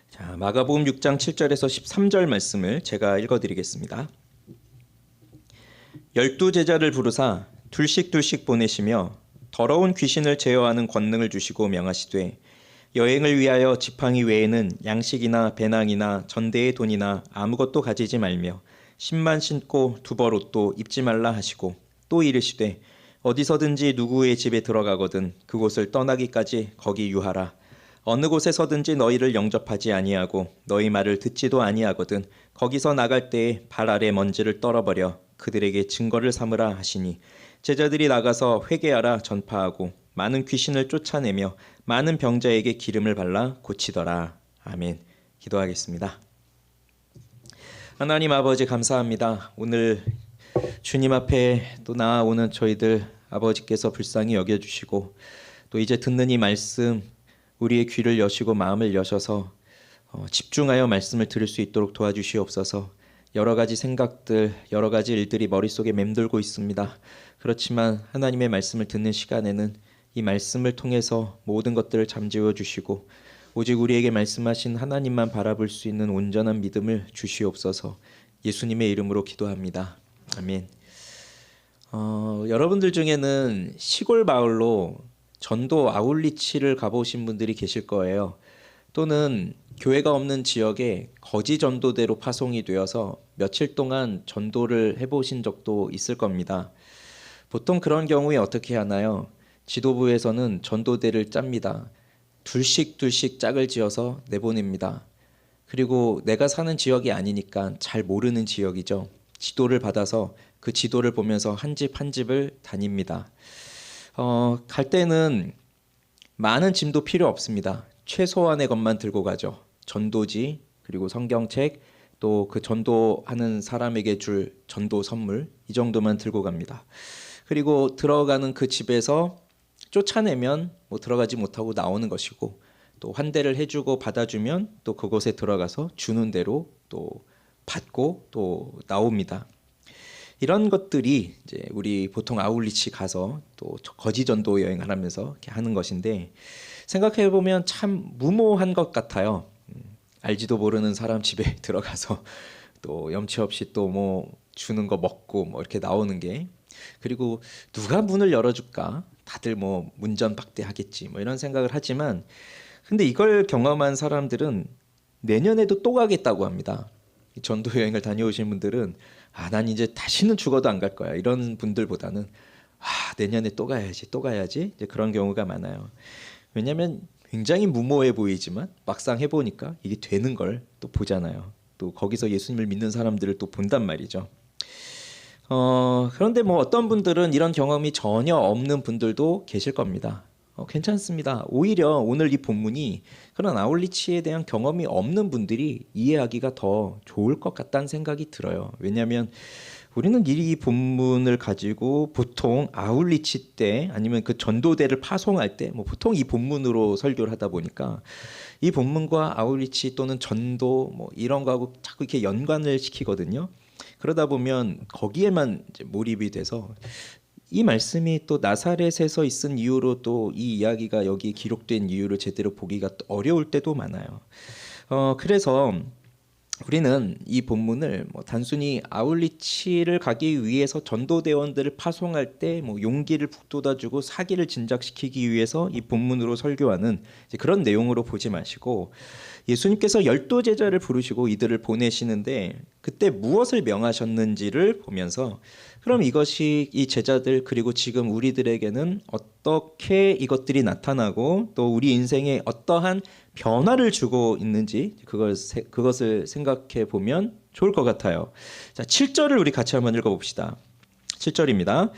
자, 마가복음 6장 7절에서 13절 말씀을 제가 읽어드리겠습니다. 12제자를 부르사 둘씩 보내시며 더러운 귀신을 제어하는 권능을 주시고 명하시되 여행을 위하여 지팡이 외에는 양식이나 배낭이나 전대의 돈이나 아무것도 가지지 말며 신만 신고 두벌 옷도 입지 말라 하시고 또 이르시되 어디서든지 누구의 집에 들어가거든 그곳을 떠나기까지 거기 유하라. 어느 곳에 서든지 너희를 영접하지 아니하고 너희 말을 듣지도 아니하거든 거기서 나갈 때에 발 아래 먼지를 떨어버려 그들에게 증거를 삼으라 하시니 제자들이 나가서 회개하라 전파하고 많은 귀신을 쫓아내며 많은 병자에게 기름을 발라 고치더라. 아멘. 기도하겠습니다. 하나님 아버지 감사합니다. 오늘 주님 앞에 또 나아오는 저희들 아버지께서 불쌍히 여겨주시고 또 이제 듣는 이 말씀 우리의 귀를 여시고 마음을 여셔서 집중하여 말씀을 들을 수 있도록 도와주시옵소서. 여러 가지 생각들, 여러 가지 일들이 머릿속에 맴돌고 있습니다. 그렇지만 하나님의 말씀을 듣는 시간에는 이 말씀을 통해서 모든 것들을 잠재워 주시고 오직 우리에게 말씀하신 하나님만 바라볼 수 있는 온전한 믿음을 주시옵소서. 예수님의 이름으로 기도합니다. 아멘. 여러분들 중에는 시골 마을로 전도 아울리치를 가보신 분들이 계실 거예요. 또는 교회가 없는 지역에 거지 전도대로 파송이 되어서 며칠 동안 전도를 해보신 적도 있을 겁니다. 보통 그런 경우에 어떻게 하나요? 지도부에서는 전도대를 짭니다. 둘씩 짝을 지어서 내보냅니다. 그리고 내가 사는 지역이 아니니까 잘 모르는 지역이죠. 지도를 받아서 그 지도를 보면서 한 집 한 집을 다닙니다. 갈 때는 많은 짐도 필요 없습니다. 최소한의 것만 들고 가죠. 전도지, 그리고 성경책, 또 그 전도하는 사람에게 줄 전도 선물, 이 정도만 들고 갑니다. 그리고 들어가는 그 집에서 쫓아내면 들어가지 못하고 나오는 것이고, 또 환대를 해주고 받아주면 또 그곳에 들어가서 주는 대로 또 받고 또 나옵니다. 이런 것들이 이제 우리 보통 아울리치 가서 또 거지 전도 여행을 하면서 이렇게 하는 것인데, 생각해 보면 참 무모한 것 같아요. 알지도 모르는 사람 집에 들어가서 또 염치 없이 또 뭐 주는 거 먹고 뭐 이렇게 나오는 게, 그리고 누가 문을 열어줄까? 다들 뭐 문전박대하겠지 뭐 이런 생각을 하지만, 근데 이걸 경험한 사람들은 내년에도 또 가겠다고 합니다. 전도 여행을 다녀오신 분들은 난 이제 다시는 죽어도 안 갈 거야 이런 분들보다는 내년에 또 가야지 이제 그런 경우가 많아요. 왜냐하면 굉장히 무모해 보이지만 막상 해보니까 이게 되는 걸 또 보잖아요. 또 거기서 예수님을 믿는 사람들을 또 본단 말이죠. 그런데 뭐 어떤 분들은 이런 경험이 전혀 없는 분들도 계실 겁니다. 괜찮습니다. 오히려 오늘 이 본문이 그런 아울리치에 대한 경험이 없는 분들이 이해하기가 더 좋을 것 같다는 생각이 들어요. 왜냐하면 우리는 이 본문을 가지고 보통 아울리치 때 아니면 그 전도대를 파송할 때 보통 이 본문으로 설교를 하다 보니까 이 본문과 아울리치 또는 전도 이런 거하고 자꾸 이렇게 연관을 시키거든요. 그러다 보면 거기에만 이제 몰입이 돼서 이 말씀이 또 나사렛에서 있은 이유로 또 이 이야기가 여기 기록된 이유를 제대로 보기가 어려울 때도 많아요. 그래서 우리는 이 본문을 단순히 아울리치를 가기 위해서 전도대원들을 파송할 때 용기를 북돋아주고 사기를 진작시키기 위해서 이 본문으로 설교하는 그런 내용으로 보지 마시고, 예수님께서 12제자를 부르시고 이들을 보내시는데 그때 무엇을 명하셨는지를 보면서, 그럼 이것이 이 제자들 그리고 지금 우리들에게는 어떻게 이것들이 나타나고 또 우리 인생에 어떠한 변화를 주고 있는지 그것을 생각해 보면 좋을 것 같아요. 자, 7절을 우리 같이 한번 읽어봅시다. 7절입니다.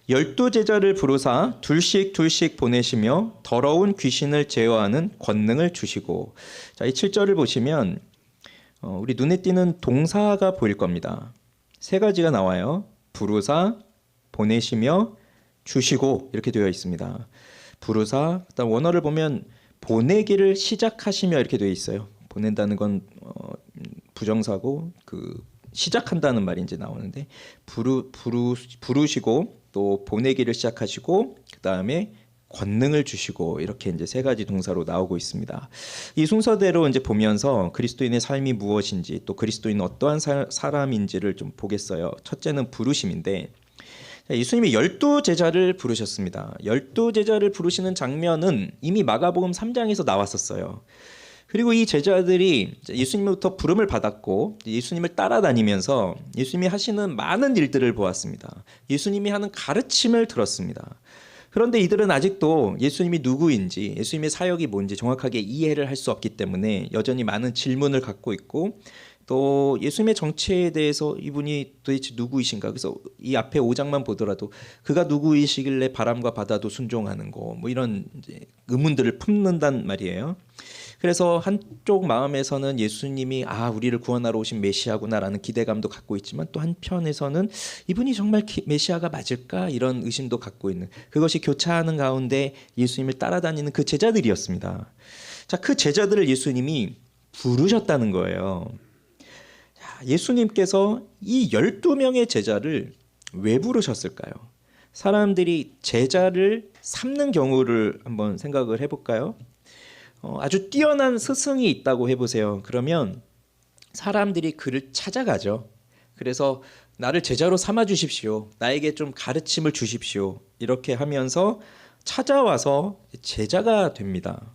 12제자를 부르사 둘씩 보내시며 더러운 귀신을 제어하는 권능을 주시고. 자, 이 7절을 보시면 우리 눈에 띄는 동사가 보일 겁니다. 세 가지가 나와요. 부르사, 보내시며, 주시고 이렇게 되어 있습니다. 부르사, 그다음 원어를 보면 보내기를 시작하시며 이렇게 되어 있어요. 보낸다는 건 부정사고 시작한다는 말이 이제 부르시고 또 보내기를 시작하시고 그 다음에 권능을 주시고 이렇게 이제 세 가지 동사로 나오고 있습니다. 이 순서대로 이제 보면서 그리스도인의 삶이 무엇인지 또 그리스도인은 어떠한 사람인지를 좀 보겠어요. 첫째는 부르심인데 예수님이 12제자를 부르셨습니다. 12제자를 부르시는 장면은 이미 마가복음 3장에서 나왔었어요. 그리고 이 제자들이 예수님으로부터 부름을 받았고 예수님을 따라다니면서 예수님이 하시는 많은 일들을 보았습니다. 예수님이 하는 가르침을 들었습니다. 그런데 이들은 아직도 예수님이 누구인지 예수님의 사역이 뭔지 정확하게 이해를 할 수 없기 때문에 여전히 많은 질문을 갖고 있고 또 예수님의 정체에 대해서 이분이 도대체 누구이신가, 그래서 이 앞에 5장만 보더라도 그가 누구이시길래 바람과 바다도 순종하는 거 뭐 이런 이제 의문들을 품는단 말이에요. 그래서 한쪽 마음에서는 예수님이 우리를 구원하러 오신 메시아구나라는 기대감도 갖고 있지만 또 한편에서는 이분이 정말 메시아가 맞을까 이런 의심도 갖고 있는, 그것이 교차하는 가운데 예수님을 따라다니는 그 제자들이었습니다. 자, 그 제자들을 예수님이 부르셨다는 거예요. 자, 예수님께서 이 12명의 제자를 왜 부르셨을까요? 사람들이 제자를 삼는 경우를 한번 생각을 해볼까요? 아주 뛰어난 스승이 있다고 해보세요. 그러면 사람들이 그를 찾아가죠. 그래서 나를 제자로 삼아 주십시오. 나에게 좀 가르침을 주십시오. 이렇게 하면서 찾아와서 제자가 됩니다.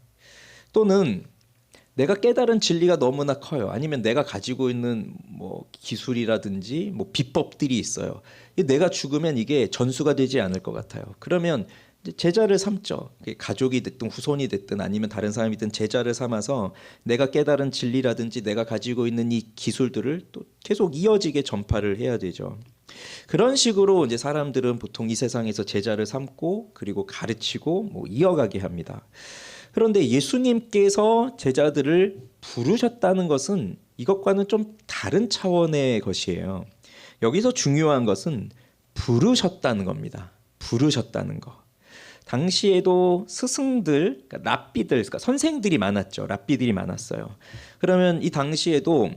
또는 내가 깨달은 진리가 너무나 커요. 아니면 내가 가지고 있는 뭐 기술이라든지 뭐 비법들이 있어요. 내가 죽으면 이게 전수가 되지 않을 것 같아요. 그러면 제자를 삼죠. 가족이 됐든 후손이 됐든 아니면 다른 사람이든 제자를 삼아서 내가 깨달은 진리라든지 내가 가지고 있는 이 기술들을 또 계속 이어지게 전파를 해야 되죠. 그런 식으로 이제 사람들은 보통 이 세상에서 제자를 삼고 그리고 가르치고 뭐 이어가게 합니다. 그런데 예수님께서 제자들을 부르셨다는 것은 이것과는 좀 다른 차원의 것이에요. 여기서 중요한 것은 부르셨다는 겁니다. 부르셨다는 거. 당시에도 스승들, 그러니까 랍비들, 그러니까 선생들이 많았죠. 랍비들이 많았어요. 그러면 이 당시에도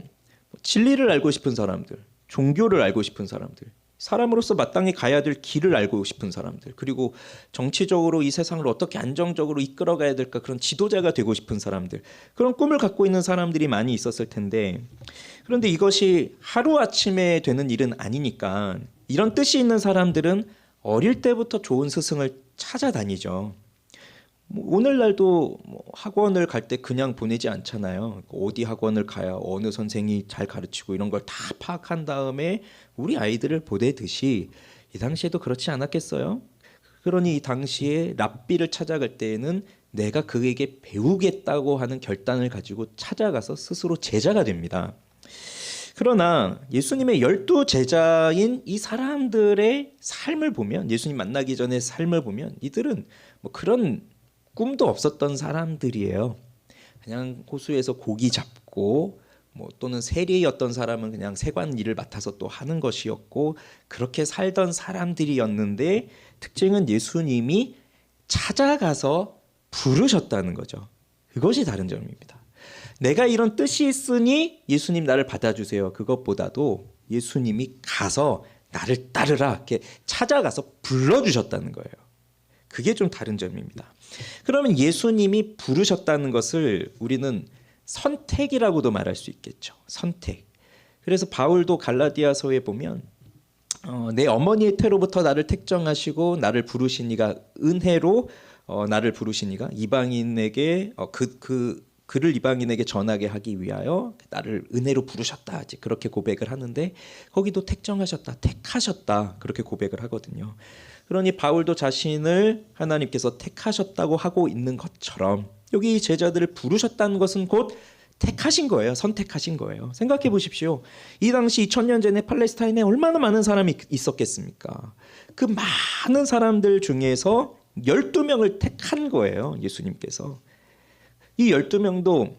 진리를 알고 싶은 사람들, 종교를 알고 싶은 사람들, 사람으로서 마땅히 가야 될 길을 알고 싶은 사람들, 그리고 정치적으로 이 세상을 어떻게 안정적으로 이끌어가야 될까 그런 지도자가 되고 싶은 사람들, 그런 꿈을 갖고 있는 사람들이 많이 있었을 텐데, 그런데 이것이 하루아침에 되는 일은 아니니까 이런 뜻이 있는 사람들은 어릴 때부터 좋은 스승을 찾아다니죠. 오늘날도 학원을 갈 때 그냥 보내지 않잖아요. 어디 학원을 가야 어느 선생이 잘 가르치고 이런 걸 다 파악한 다음에 우리 아이들을 보내듯이 이 당시에도 그렇지 않았겠어요? 그러니 이 당시에 랍비를 찾아갈 때에는 내가 그에게 배우겠다고 하는 결단을 가지고 찾아가서 스스로 제자가 됩니다. 그러나 예수님의 12제자인 이 사람들의 삶을 보면, 예수님 만나기 전의 삶을 보면 이들은 뭐 그런 꿈도 없었던 사람들이에요. 그냥 호수에서 고기 잡고 뭐 또는 세리였던 사람은 그냥 세관 일을 맡아서 또 하는 것이었고 그렇게 살던 사람들이었는데 특징은 예수님이 찾아가서 부르셨다는 거죠. 그것이 다른 점입니다. 내가 이런 뜻이 있으니 예수님 나를 받아주세요. 그것보다도 예수님이 가서 나를 따르라 이렇게 찾아가서 불러주셨다는 거예요. 그게 좀 다른 점입니다. 그러면 예수님이 부르셨다는 것을 우리는 선택이라고도 말할 수 있겠죠. 선택. 그래서 바울도 갈라디아서에 보면 내 어머니의 태로부터 나를 택정하시고 나를 부르시니가 은혜로 나를 부르시니가 이방인에게 그를 이방인에게 전하게 하기 위하여 나를 은혜로 부르셨다. 그렇게 고백을 하는데 거기도 택정하셨다, 택하셨다 그렇게 고백을 하거든요. 그러니 바울도 자신을 하나님께서 택하셨다고 하고 있는 것처럼 여기 제자들을 부르셨다는 것은 곧 택하신 거예요. 선택하신 거예요. 생각해 보십시오. 이 당시 2000년 전에 팔레스타인에 얼마나 많은 사람이 있었겠습니까? 그 많은 사람들 중에서 12명을 택한 거예요. 예수님께서. 이 12명도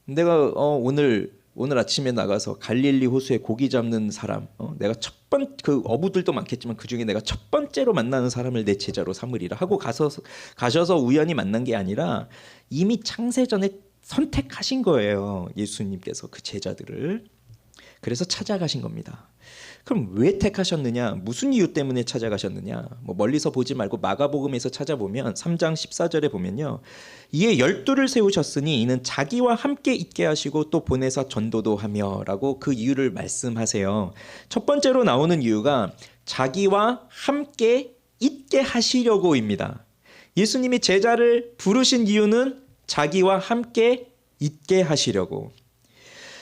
내가 오늘 아침에 나가서 갈릴리 호수에 고기 잡는 사람, 내가 그 어부들도 많겠지만 그 중에 내가 첫 번째로 만나는 사람을 내 제자로 삼으리라 하고 가셔서 우연히 만난 게 아니라 이미 창세 전에 선택하신 거예요. 예수님께서 그 제자들을. 그래서 찾아가신 겁니다. 그럼 왜 택하셨느냐? 무슨 이유 때문에 찾아가셨느냐? 뭐 멀리서 보지 말고 마가복음에서 찾아보면 3장 14절에 보면요. 이에 12를 세우셨으니 이는 자기와 함께 있게 하시고 또 보내사 전도도 하며라고 그 이유를 말씀하세요. 첫 번째로 나오는 이유가 자기와 함께 있게 하시려고입니다. 예수님이 제자를 부르신 이유는 자기와 함께 있게 하시려고.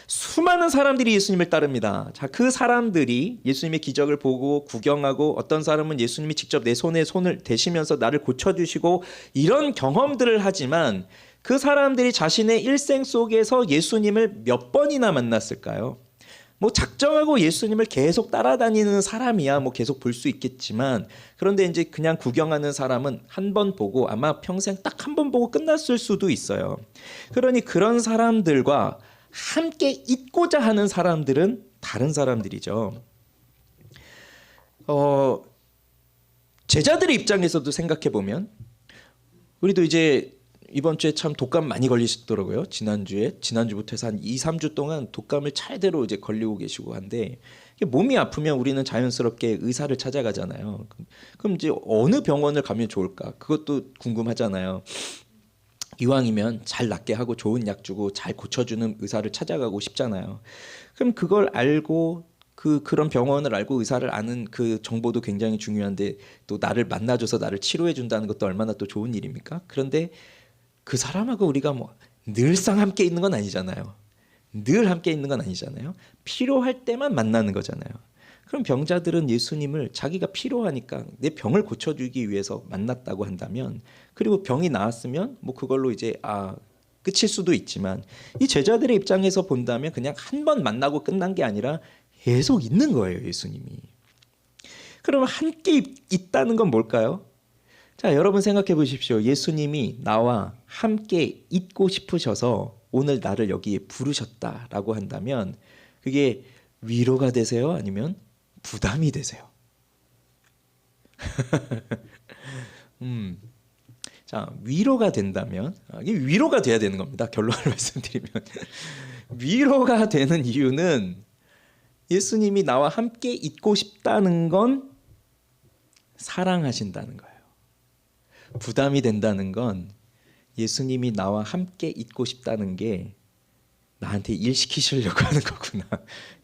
수많은 사람들이 예수님을 따릅니다. 자, 그 사람들이 예수님의 기적을 보고 구경하고 어떤 사람은 예수님이 직접 내 손에 손을 대시면서 나를 고쳐주시고 이런 경험들을 하지만 그 사람들이 자신의 일생 속에서 예수님을 몇 번이나 만났을까요? 뭐 작정하고 예수님을 계속 따라다니는 사람이야 뭐 계속 볼 수 있겠지만 그런데 이제 그냥 구경하는 사람은 한 번 보고 아마 평생 딱 한 번 보고 끝났을 수도 있어요. 그러니 그런 사람들과 함께 있고자 하는 사람들은 다른 사람들이죠. 제자들의 입장에서도 생각해 보면 우리도 이제 이번 주에 참 독감 많이 걸리시더라고요. 지난주부터 해서 한 2, 3주 동안 독감을 차례대로 이제 걸리고 계시고 한데 몸이 아프면 우리는 자연스럽게 의사를 찾아가잖아요. 그럼 이제 어느 병원을 가면 좋을까? 그것도 궁금하잖아요. 이왕이면 잘 낫게 하고 좋은 약 주고 잘 고쳐주는 의사를 찾아가고 싶잖아요. 그럼 그걸 알고 그런 병원을 알고 의사를 아는 그 정보도 굉장히 중요한데 또 나를 만나줘서 나를 치료해 준다는 것도 얼마나 또 좋은 일입니까? 그런데 그 사람하고 우리가 뭐 늘상 함께 있는 건 아니잖아요. 늘 함께 있는 건 아니잖아요. 필요할 때만 만나는 거잖아요. 그럼 병자들은 예수님을 자기가 필요하니까 내 병을 고쳐주기 위해서 만났다고 한다면 그리고 병이 나았으면 뭐 그걸로 이제 끝일 수도 있지만 이 제자들의 입장에서 본다면 그냥 한 번 만나고 끝난 게 아니라 계속 있는 거예요. 예수님이. 그러면 함께 있다는 건 뭘까요? 자, 여러분 생각해 보십시오. 예수님이 나와 함께 있고 싶으셔서 오늘 나를 여기에 부르셨다라고 한다면 그게 위로가 되세요? 아니면 부담이 되세요? 자, 위로가 된다면 이게 위로가 돼야 되는 겁니다. 결론을 말씀드리면 위로가 되는 이유는 예수님이 나와 함께 있고 싶다는 건 사랑하신다는 거예요. 부담이 된다는 건 예수님이 나와 함께 있고 싶다는 게 나한테 일 시키시려고 하는 거구나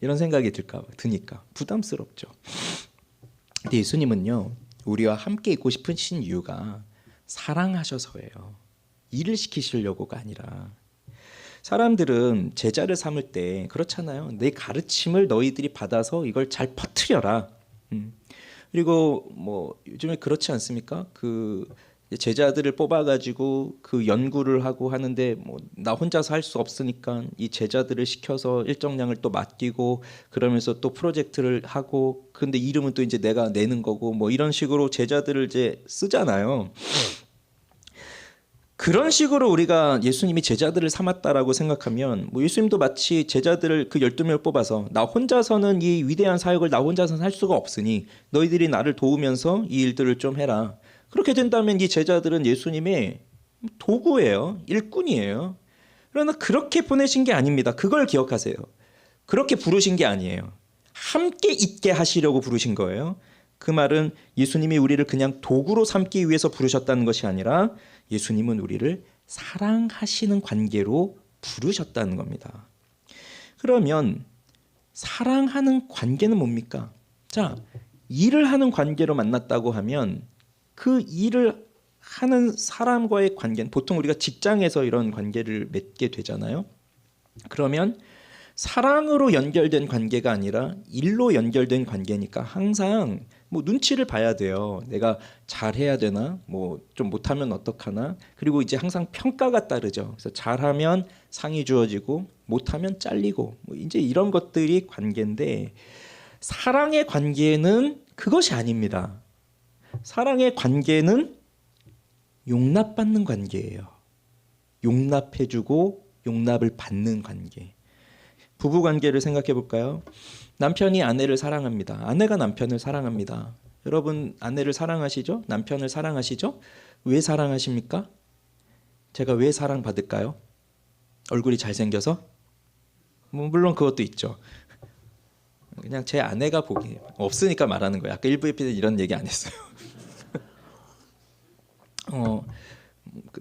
이런 생각이 드니까 부담스럽죠. 근데 예수님은요 우리와 함께 있고 싶으신 이유가 사랑하셔서예요. 일을 시키시려고가 아니라. 사람들은 제자를 삼을 때 그렇잖아요. 내 가르침을 너희들이 받아서 이걸 잘 퍼뜨려라. 그리고 뭐 요즘에 그렇지 않습니까? 그 제자들을 뽑아가지고 그 연구를 하고 하는데 뭐 나 혼자서 할 수 없으니까 이 제자들을 시켜서 일정량을 또 맡기고 그러면서 또 프로젝트를 하고 근데 이름은 또 이제 내가 내는 거고 뭐 이런 식으로 제자들을 이제 쓰잖아요. 그런 식으로 우리가 예수님이 제자들을 삼았다라고 생각하면 뭐 예수님도 마치 제자들을 그 12명을 뽑아서 나 혼자서는 이 위대한 사역을 나 혼자서는 할 수가 없으니 너희들이 나를 도우면서 이 일들을 좀 해라. 그렇게 된다면 이 제자들은 예수님의 도구예요. 일꾼이에요. 그러나 그렇게 보내신 게 아닙니다. 그걸 기억하세요. 그렇게 부르신 게 아니에요. 함께 있게 하시려고 부르신 거예요. 그 말은 예수님이 우리를 그냥 도구로 삼기 위해서 부르셨다는 것이 아니라 예수님은 우리를 사랑하시는 관계로 부르셨다는 겁니다. 그러면 사랑하는 관계는 뭡니까? 자, 일을 하는 관계로 만났다고 하면 그 일을 하는 사람과의 관계는 보통 우리가 직장에서 이런 관계를 맺게 되잖아요. 그러면 사랑으로 연결된 관계가 아니라 일로 연결된 관계니까 항상 뭐 눈치를 봐야 돼요. 내가 잘해야 되나? 뭐 좀 못하면 어떡하나? 그리고 이제 항상 평가가 따르죠. 그래서 잘하면 상이 주어지고 못하면 잘리고 뭐 이제 이런 것들이 관계인데 사랑의 관계는 그것이 아닙니다. 사랑의 관계는 용납받는 관계예요. 용납해주고 용납을 받는 관계. 부부 관계를 생각해 볼까요? 남편이 아내를 사랑합니다. 아내가 남편을 사랑합니다. 여러분 아내를 사랑하시죠? 남편을 사랑하시죠? 왜 사랑하십니까? 제가 왜 사랑받을까요? 얼굴이 잘생겨서? 뭐 물론 그것도 있죠. 그냥 제 아내가 보기에 없으니까 말하는 거예요. 아까 일부 에피소드 이런 얘기 안 했어요.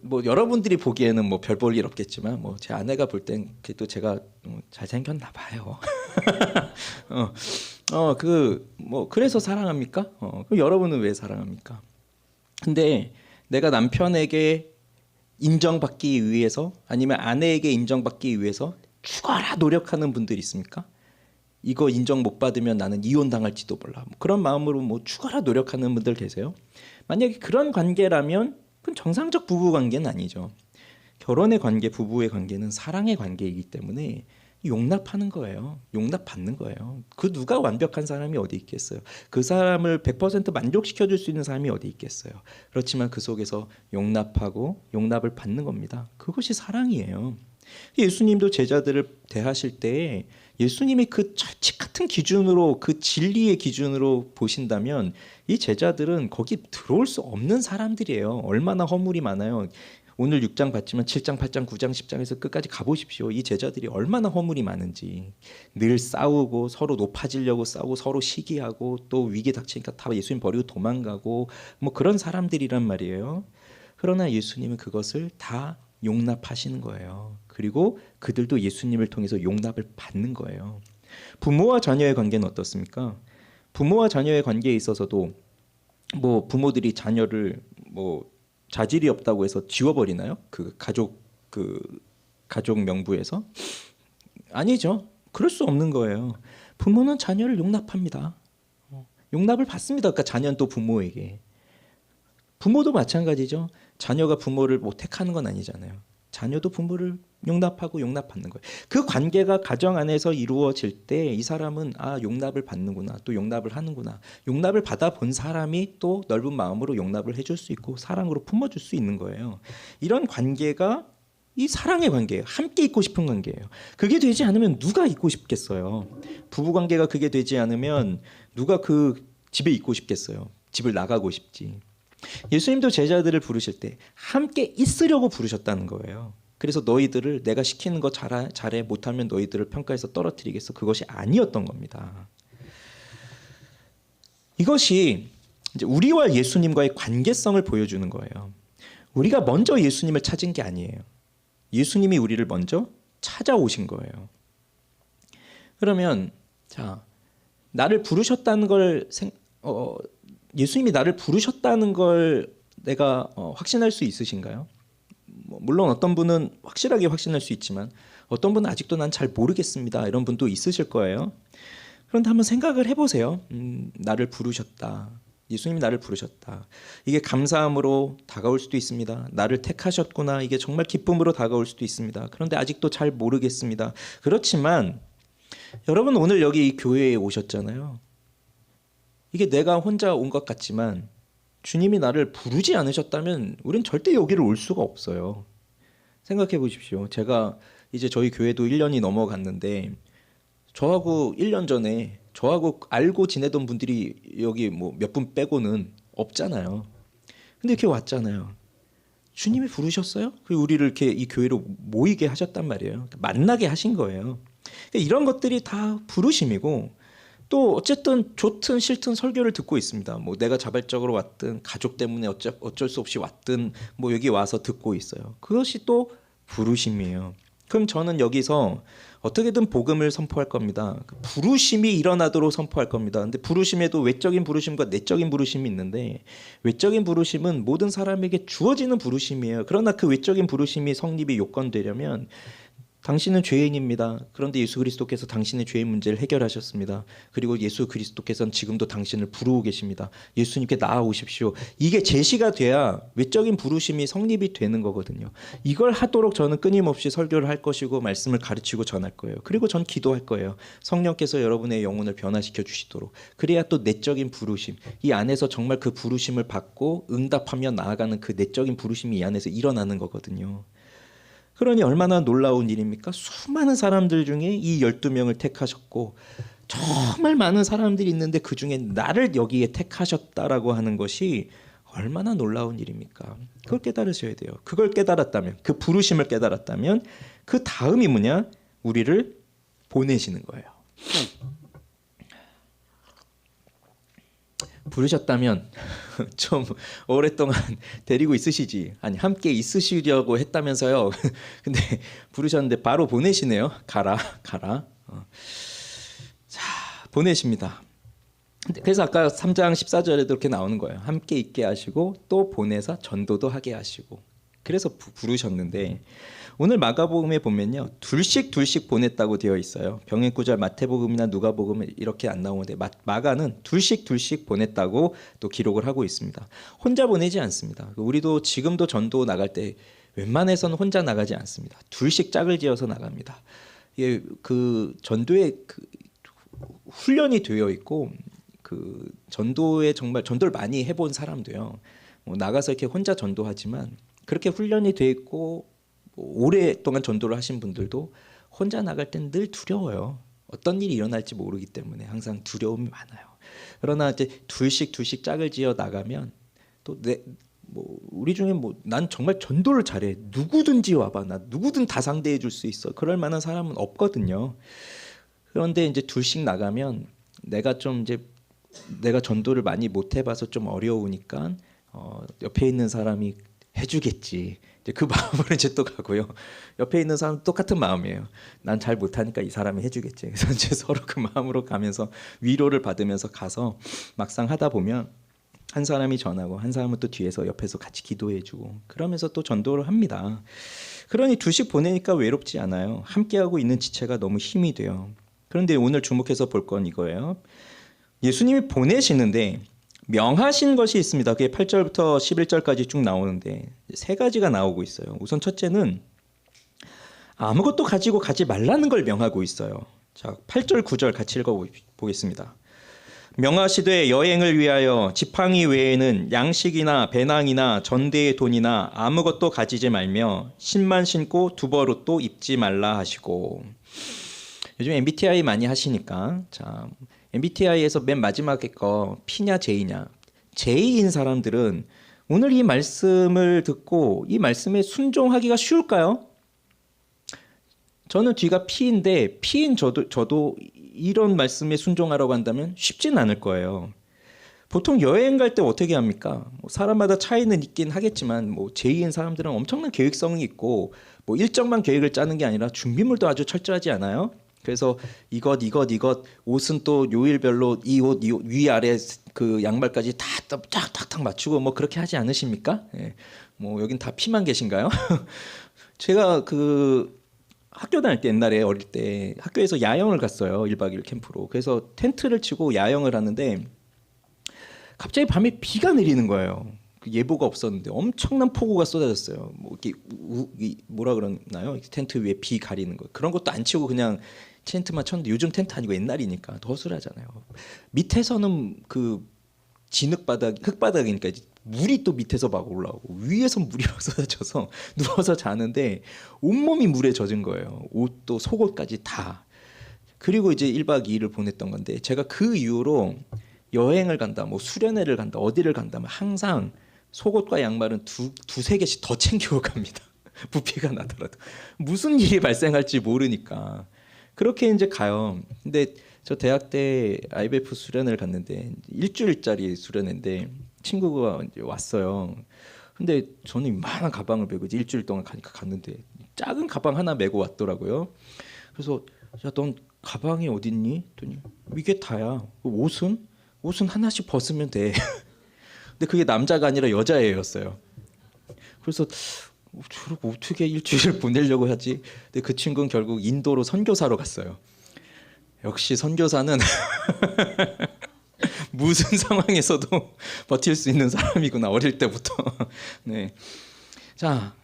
뭐 여러분들이 보기에는 뭐 별 볼 일 없겠지만 뭐 제 아내가 볼 땐 그래도 제가 잘생겼나 봐요. 그 뭐 그래서 사랑합니까? 그럼 여러분은 왜 사랑합니까? 근데 내가 남편에게 인정받기 위해서 아니면 아내에게 인정받기 위해서 죽어라 노력하는 분들 있습니까? 이거 인정 못 받으면 나는 이혼당할지도 몰라. 뭐 그런 마음으로 뭐 죽어라 노력하는 분들 계세요. 만약에 그런 관계라면 그건 정상적 부부 관계는 아니죠. 결혼의 관계, 부부의 관계는 사랑의 관계이기 때문에 용납하는 거예요. 용납받는 거예요. 그 누가 완벽한 사람이 어디 있겠어요. 그 사람을 100% 만족시켜줄 수 있는 사람이 어디 있겠어요. 그렇지만 그 속에서 용납하고 용납을 받는 겁니다. 그것이 사랑이에요. 예수님도 제자들을 대하실 때 예수님이 그 철칙 같은 기준으로 그 진리의 기준으로 보신다면 이 제자들은 거기 들어올 수 없는 사람들이에요. 얼마나 허물이 많아요. 오늘 6장 봤지만 7장, 8장, 9장, 10장에서 끝까지 가보십시오. 이 제자들이 얼마나 허물이 많은지. 늘 싸우고 서로 높아지려고 싸우고 서로 시기하고 또 위기 닥치니까 다 예수님 버리고 도망가고 뭐 그런 사람들이란 말이에요. 그러나 예수님은 그것을 다 용납하시는 거예요. 그리고 그들도 예수님을 통해서 용납을 받는 거예요. 부모와 자녀의 관계는 어떻습니까? 부모와 자녀의 관계에 있어서도 뭐 부모들이 자녀를 뭐 자질이 없다고 해서 지워버리나요? 그 가족 명부에서 아니죠. 그럴 수 없는 거예요. 부모는 자녀를 용납합니다. 용납을 받습니다. 그러니까 자녀는 또 부모에게. 부모도 마찬가지죠. 자녀가 부모를 뭐 택하는 건 아니잖아요. 자녀도 부모를 용납하고 용납받는 거예요. 그 관계가 가정 안에서 이루어질 때 이 사람은 용납을 받는구나, 또 용납을 하는구나. 용납을 받아본 사람이 또 넓은 마음으로 용납을 해줄 수 있고 사랑으로 품어줄 수 있는 거예요. 이런 관계가 이 사랑의 관계예요. 함께 있고 싶은 관계예요. 그게 되지 않으면 누가 있고 싶겠어요. 부부 관계가 그게 되지 않으면 누가 그 집에 있고 싶겠어요. 집을 나가고 싶지. 예수님도 제자들을 부르실 때 함께 있으려고 부르셨다는 거예요. 그래서 너희들을 내가 시키는 거 잘해 못하면 너희들을 평가해서 떨어뜨리겠어. 그것이 아니었던 겁니다. 이것이 이제 우리와 예수님과의 관계성을 보여주는 거예요. 우리가 먼저 예수님을 찾은 게 아니에요. 예수님이 우리를 먼저 찾아오신 거예요. 그러면 자, 나를 부르셨다는 걸 예수님이 나를 부르셨다는 걸 내가 확신할 수 있으신가요? 물론 어떤 분은 확실하게 확신할 수 있지만 어떤 분은 아직도 난 잘 모르겠습니다. 이런 분도 있으실 거예요. 그런데 한번 생각을 해보세요. 나를 부르셨다. 예수님이 나를 부르셨다. 이게 감사함으로 다가올 수도 있습니다. 나를 택하셨구나. 이게 정말 기쁨으로 다가올 수도 있습니다. 그런데 아직도 잘 모르겠습니다. 그렇지만 여러분 오늘 여기 이 교회에 오셨잖아요. 이게 내가 혼자 온 것 같지만 주님이 나를 부르지 않으셨다면 우린 절대 여기를 올 수가 없어요. 생각해 보십시오. 제가 이제 저희 교회도 1년이 넘어갔는데 저하고 1년 전에 저하고 알고 지내던 분들이 여기 뭐 몇 분 빼고는 없잖아요. 근데 이렇게 왔잖아요. 주님이 부르셨어요? 그리고 우리를 이렇게 이 교회로 모이게 하셨단 말이에요. 만나게 하신 거예요. 이런 것들이 다 부르심이고 또 어쨌든 좋든 싫든 설교를 듣고 있습니다. 뭐 내가 자발적으로 왔든 가족 때문에 어쩔 수 없이 왔든 뭐 여기 와서 듣고 있어요. 그것이 또 부르심이에요. 그럼 저는 여기서 어떻게든 복음을 선포할 겁니다. 부르심이 일어나도록 선포할 겁니다. 근데 부르심에도 외적인 부르심과 내적인 부르심이 있는데 외적인 부르심은 모든 사람에게 주어지는 부르심이에요. 그러나 그 외적인 부르심이 성립이 요건되려면 당신은 죄인입니다. 그런데 예수 그리스도께서 당신의 죄의 문제를 해결하셨습니다. 그리고 예수 그리스도께서는 지금도 당신을 부르고 계십니다. 예수님께 나아오십시오. 이게 제시가 돼야 외적인 부르심이 성립이 되는 거거든요. 이걸 하도록 저는 끊임없이 설교를 할 것이고 말씀을 가르치고 전할 거예요. 그리고 전 기도할 거예요. 성령께서 여러분의 영혼을 변화시켜 주시도록. 그래야 또 내적인 부르심, 이 안에서 정말 그 부르심을 받고 응답하며 나아가는 그 내적인 부르심이 이 안에서 일어나는 거거든요. 그러니 얼마나 놀라운 일입니까? 수많은 사람들 중에 이 12명을 택하셨고 정말 많은 사람들이 있는데 그중에 나를 여기에 택하셨다라고 하는 것이 얼마나 놀라운 일입니까? 그걸 깨달으셔야 돼요. 그걸 깨달았다면, 그 부르심을 깨달았다면 그 다음이 뭐냐? 우리를 보내시는 거예요. 부르셨다면 좀 오랫동안 데리고 있으시지. 아니 함께 있으시려고 했다면서요. 근데 부르셨는데 바로 보내시네요. 가라 가라. 자 보내십니다. 그래서 아까 3장 14절에도 이렇게 나오는 거예요. 함께 있게 하시고 또 보내사 전도도 하게 하시고. 그래서 부르셨는데 오늘 마가복음에 보면요. 둘씩 보냈다고 되어 있어요. 병행 구절 마태복음이나 누가복음은 이렇게 안 나오는데 마가는 둘씩 보냈다고 또 기록을 하고 있습니다. 혼자 보내지 않습니다. 우리도 지금도 전도 나갈 때 웬만해서는 혼자 나가지 않습니다. 둘씩 짝을 지어서 나갑니다. 이게 그 전도에 그 훈련이 되어 있고 그 전도에 정말 전도를 많이 해본 사람도요. 뭐 나가서 이렇게 혼자 전도하지만 그렇게 훈련이 돼 있고 오랫동안 전도를 하신 분들도 혼자 나갈 땐 늘 두려워요. 어떤 일이 일어날지 모르기 때문에 항상 두려움이 많아요. 그러나 이제 둘씩 짝을 지어 나가면 또 우리 중에 난 정말 전도를 잘해. 누구든지 와봐. 나 누구든 다 상대해 줄 수 있어. 그럴 만한 사람은 없거든요. 그런데 이제 둘씩 나가면 내가 전도를 많이 못 해봐서 좀 어려우니까 옆에 있는 사람이 해주겠지. 이제 그 마음으로 이제 또 가고요. 옆에 있는 사람 똑같은 마음이에요. 난 잘 못하니까 이 사람이 해주겠지. 그래서 이제 서로 그 마음으로 가면서 위로를 받으면서 가서 막상 하다 보면 한 사람이 전하고 한 사람은 또 뒤에서 옆에서 같이 기도해주고 그러면서 또 전도를 합니다. 그러니 둘씩 보내니까 외롭지 않아요. 함께하고 있는 지체가 너무 힘이 돼요. 그런데 오늘 주목해서 볼 건 이거예요. 예수님이 보내시는데 명하신 것이 있습니다. 그게 8절부터 11절까지 쭉 나오는데 세 가지가 나오고 있어요. 우선 첫째는 아무것도 가지고 가지 말라는 걸 명하고 있어요. 자, 8절 9절 같이 읽어보겠습니다. 명하시되 여행을 위하여 지팡이 외에는 양식이나 배낭이나 전대의 돈이나 아무것도 가지지 말며 신만 신고 두벌옷도 입지 말라 하시고. 요즘 MBTI 많이 하시니까 자 MBTI에서 맨 마지막에 거 P냐 J냐. J인 사람들은 오늘 이 말씀을 듣고 이 말씀에 순종하기가 쉬울까요? 저는 뒤가 P인데 P인 저도 이런 말씀에 순종하라고 한다면 쉽진 않을 거예요. 보통 여행 갈 때 어떻게 합니까? 사람마다 차이는 있긴 하겠지만 J인 사람들은 엄청난 계획성이 있고 일정만 계획을 짜는 게 아니라 준비물도 아주 철저하지 않아요? 그래서 이것 옷은 또 요일별로 이 옷 위아래 그 양말까지 다 쫙탁탁 맞추고 그렇게 하지 않으십니까? 예. 여긴 다 P만 계신가요? 제가 그 학교 다닐 때 옛날에 어릴 때 학교에서 야영을 갔어요. 1박 2일 캠프로. 그래서 텐트를 치고 야영을 하는데 갑자기 밤에 비가 내리는 거예요. 예보가 없었는데 엄청난 폭우가 쏟아졌어요. 이렇게 뭐라 그러나요? 텐트 위에 비 가리는 거. 그런 것도 안 치고 그냥 텐트만 쳤는데 요즘 텐트 아니고 옛날이니까 더 허술하잖아요. 밑에서는 그 흙바닥이니까 물이 또 밑에서 막 올라오고 위에서 물이 막 쏟아져서 누워서 자는데 온몸이 물에 젖은 거예요. 옷도 속옷까지 다. 그리고 이제 1박 2일을 보냈던 건데 제가 그 이후로 여행을 간다, 수련회를 간다, 어디를 간다 항상 속옷과 양말은 두세 개씩 더 챙겨 갑니다. 부피가 나더라도 무슨 일이 발생할지 모르니까 그렇게 이제 가요. 근데 저 대학 때 IBF 수련회를 갔는데 일주일짜리 수련회인데 친구가 이제 왔어요. 근데 저는 이만한 가방을 메고 이제 일주일 동안 가니까 갔는데 작은 가방 하나 메고 왔더라고요. 그래서 야, 넌 가방이 어딨니? 했더니 이게 다야. 옷은 하나씩 벗으면 돼. 근데 그게 남자가 아니라 여자애였어요. 그래서 저러고 어떻게 일주일을 보내려고 하지? 근데 그 친구는 결국 인도로 선교사로 갔어요. 역시 선교사는 무슨 상황에서도 버틸 수 있는 사람이구나. 어릴 때부터. 네. 자,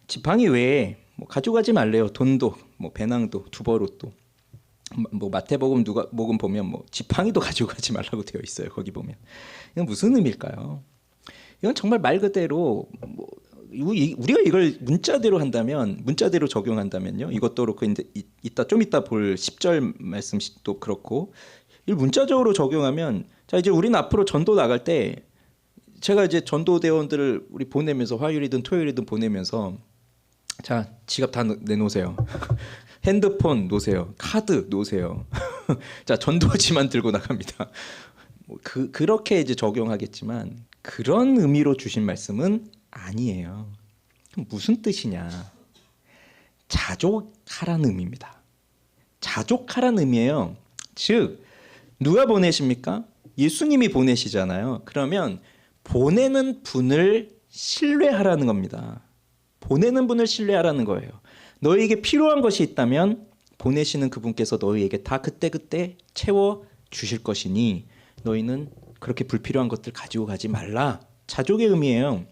지팡이 외에 가져가지 말래요. 돈도, 배낭도, 두벌옷도. 마태복음 누가복음 보면 지팡이도 가져가지 말라고 되어 있어요. 거기 보면 이건 무슨 의미일까요? 이건 정말 말 그대로 우리가 이걸 문자대로 적용한다면요. 이것도 그렇고 좀 이따 볼 10절 말씀도 그렇고 이걸 문자적으로 적용하면 자 이제 우리는 앞으로 전도 나갈 때 제가 이제 전도대원들을 우리 보내면서 화요일이든 토요일이든 보내면서 자 지갑 다 내놓으세요. 핸드폰 놓으세요. 카드 놓으세요. 자 전도지만 들고 나갑니다. 그렇게 이제 적용하겠지만 그런 의미로 주신 말씀은 아니에요. 그럼 무슨 뜻이냐? 자족하라는 의미입니다. 자족하라는 의미예요. 즉 누가 보내십니까? 예수님이 보내시잖아요. 그러면 보내는 분을 신뢰하라는 겁니다. 보내는 분을 신뢰하라는 거예요. 너희에게 필요한 것이 있다면 보내시는 그분께서 너희에게 다 그때그때 채워 주실 것이니 너희는 그렇게 불필요한 것들 가지고 가지 말라. 자족의 의미예요.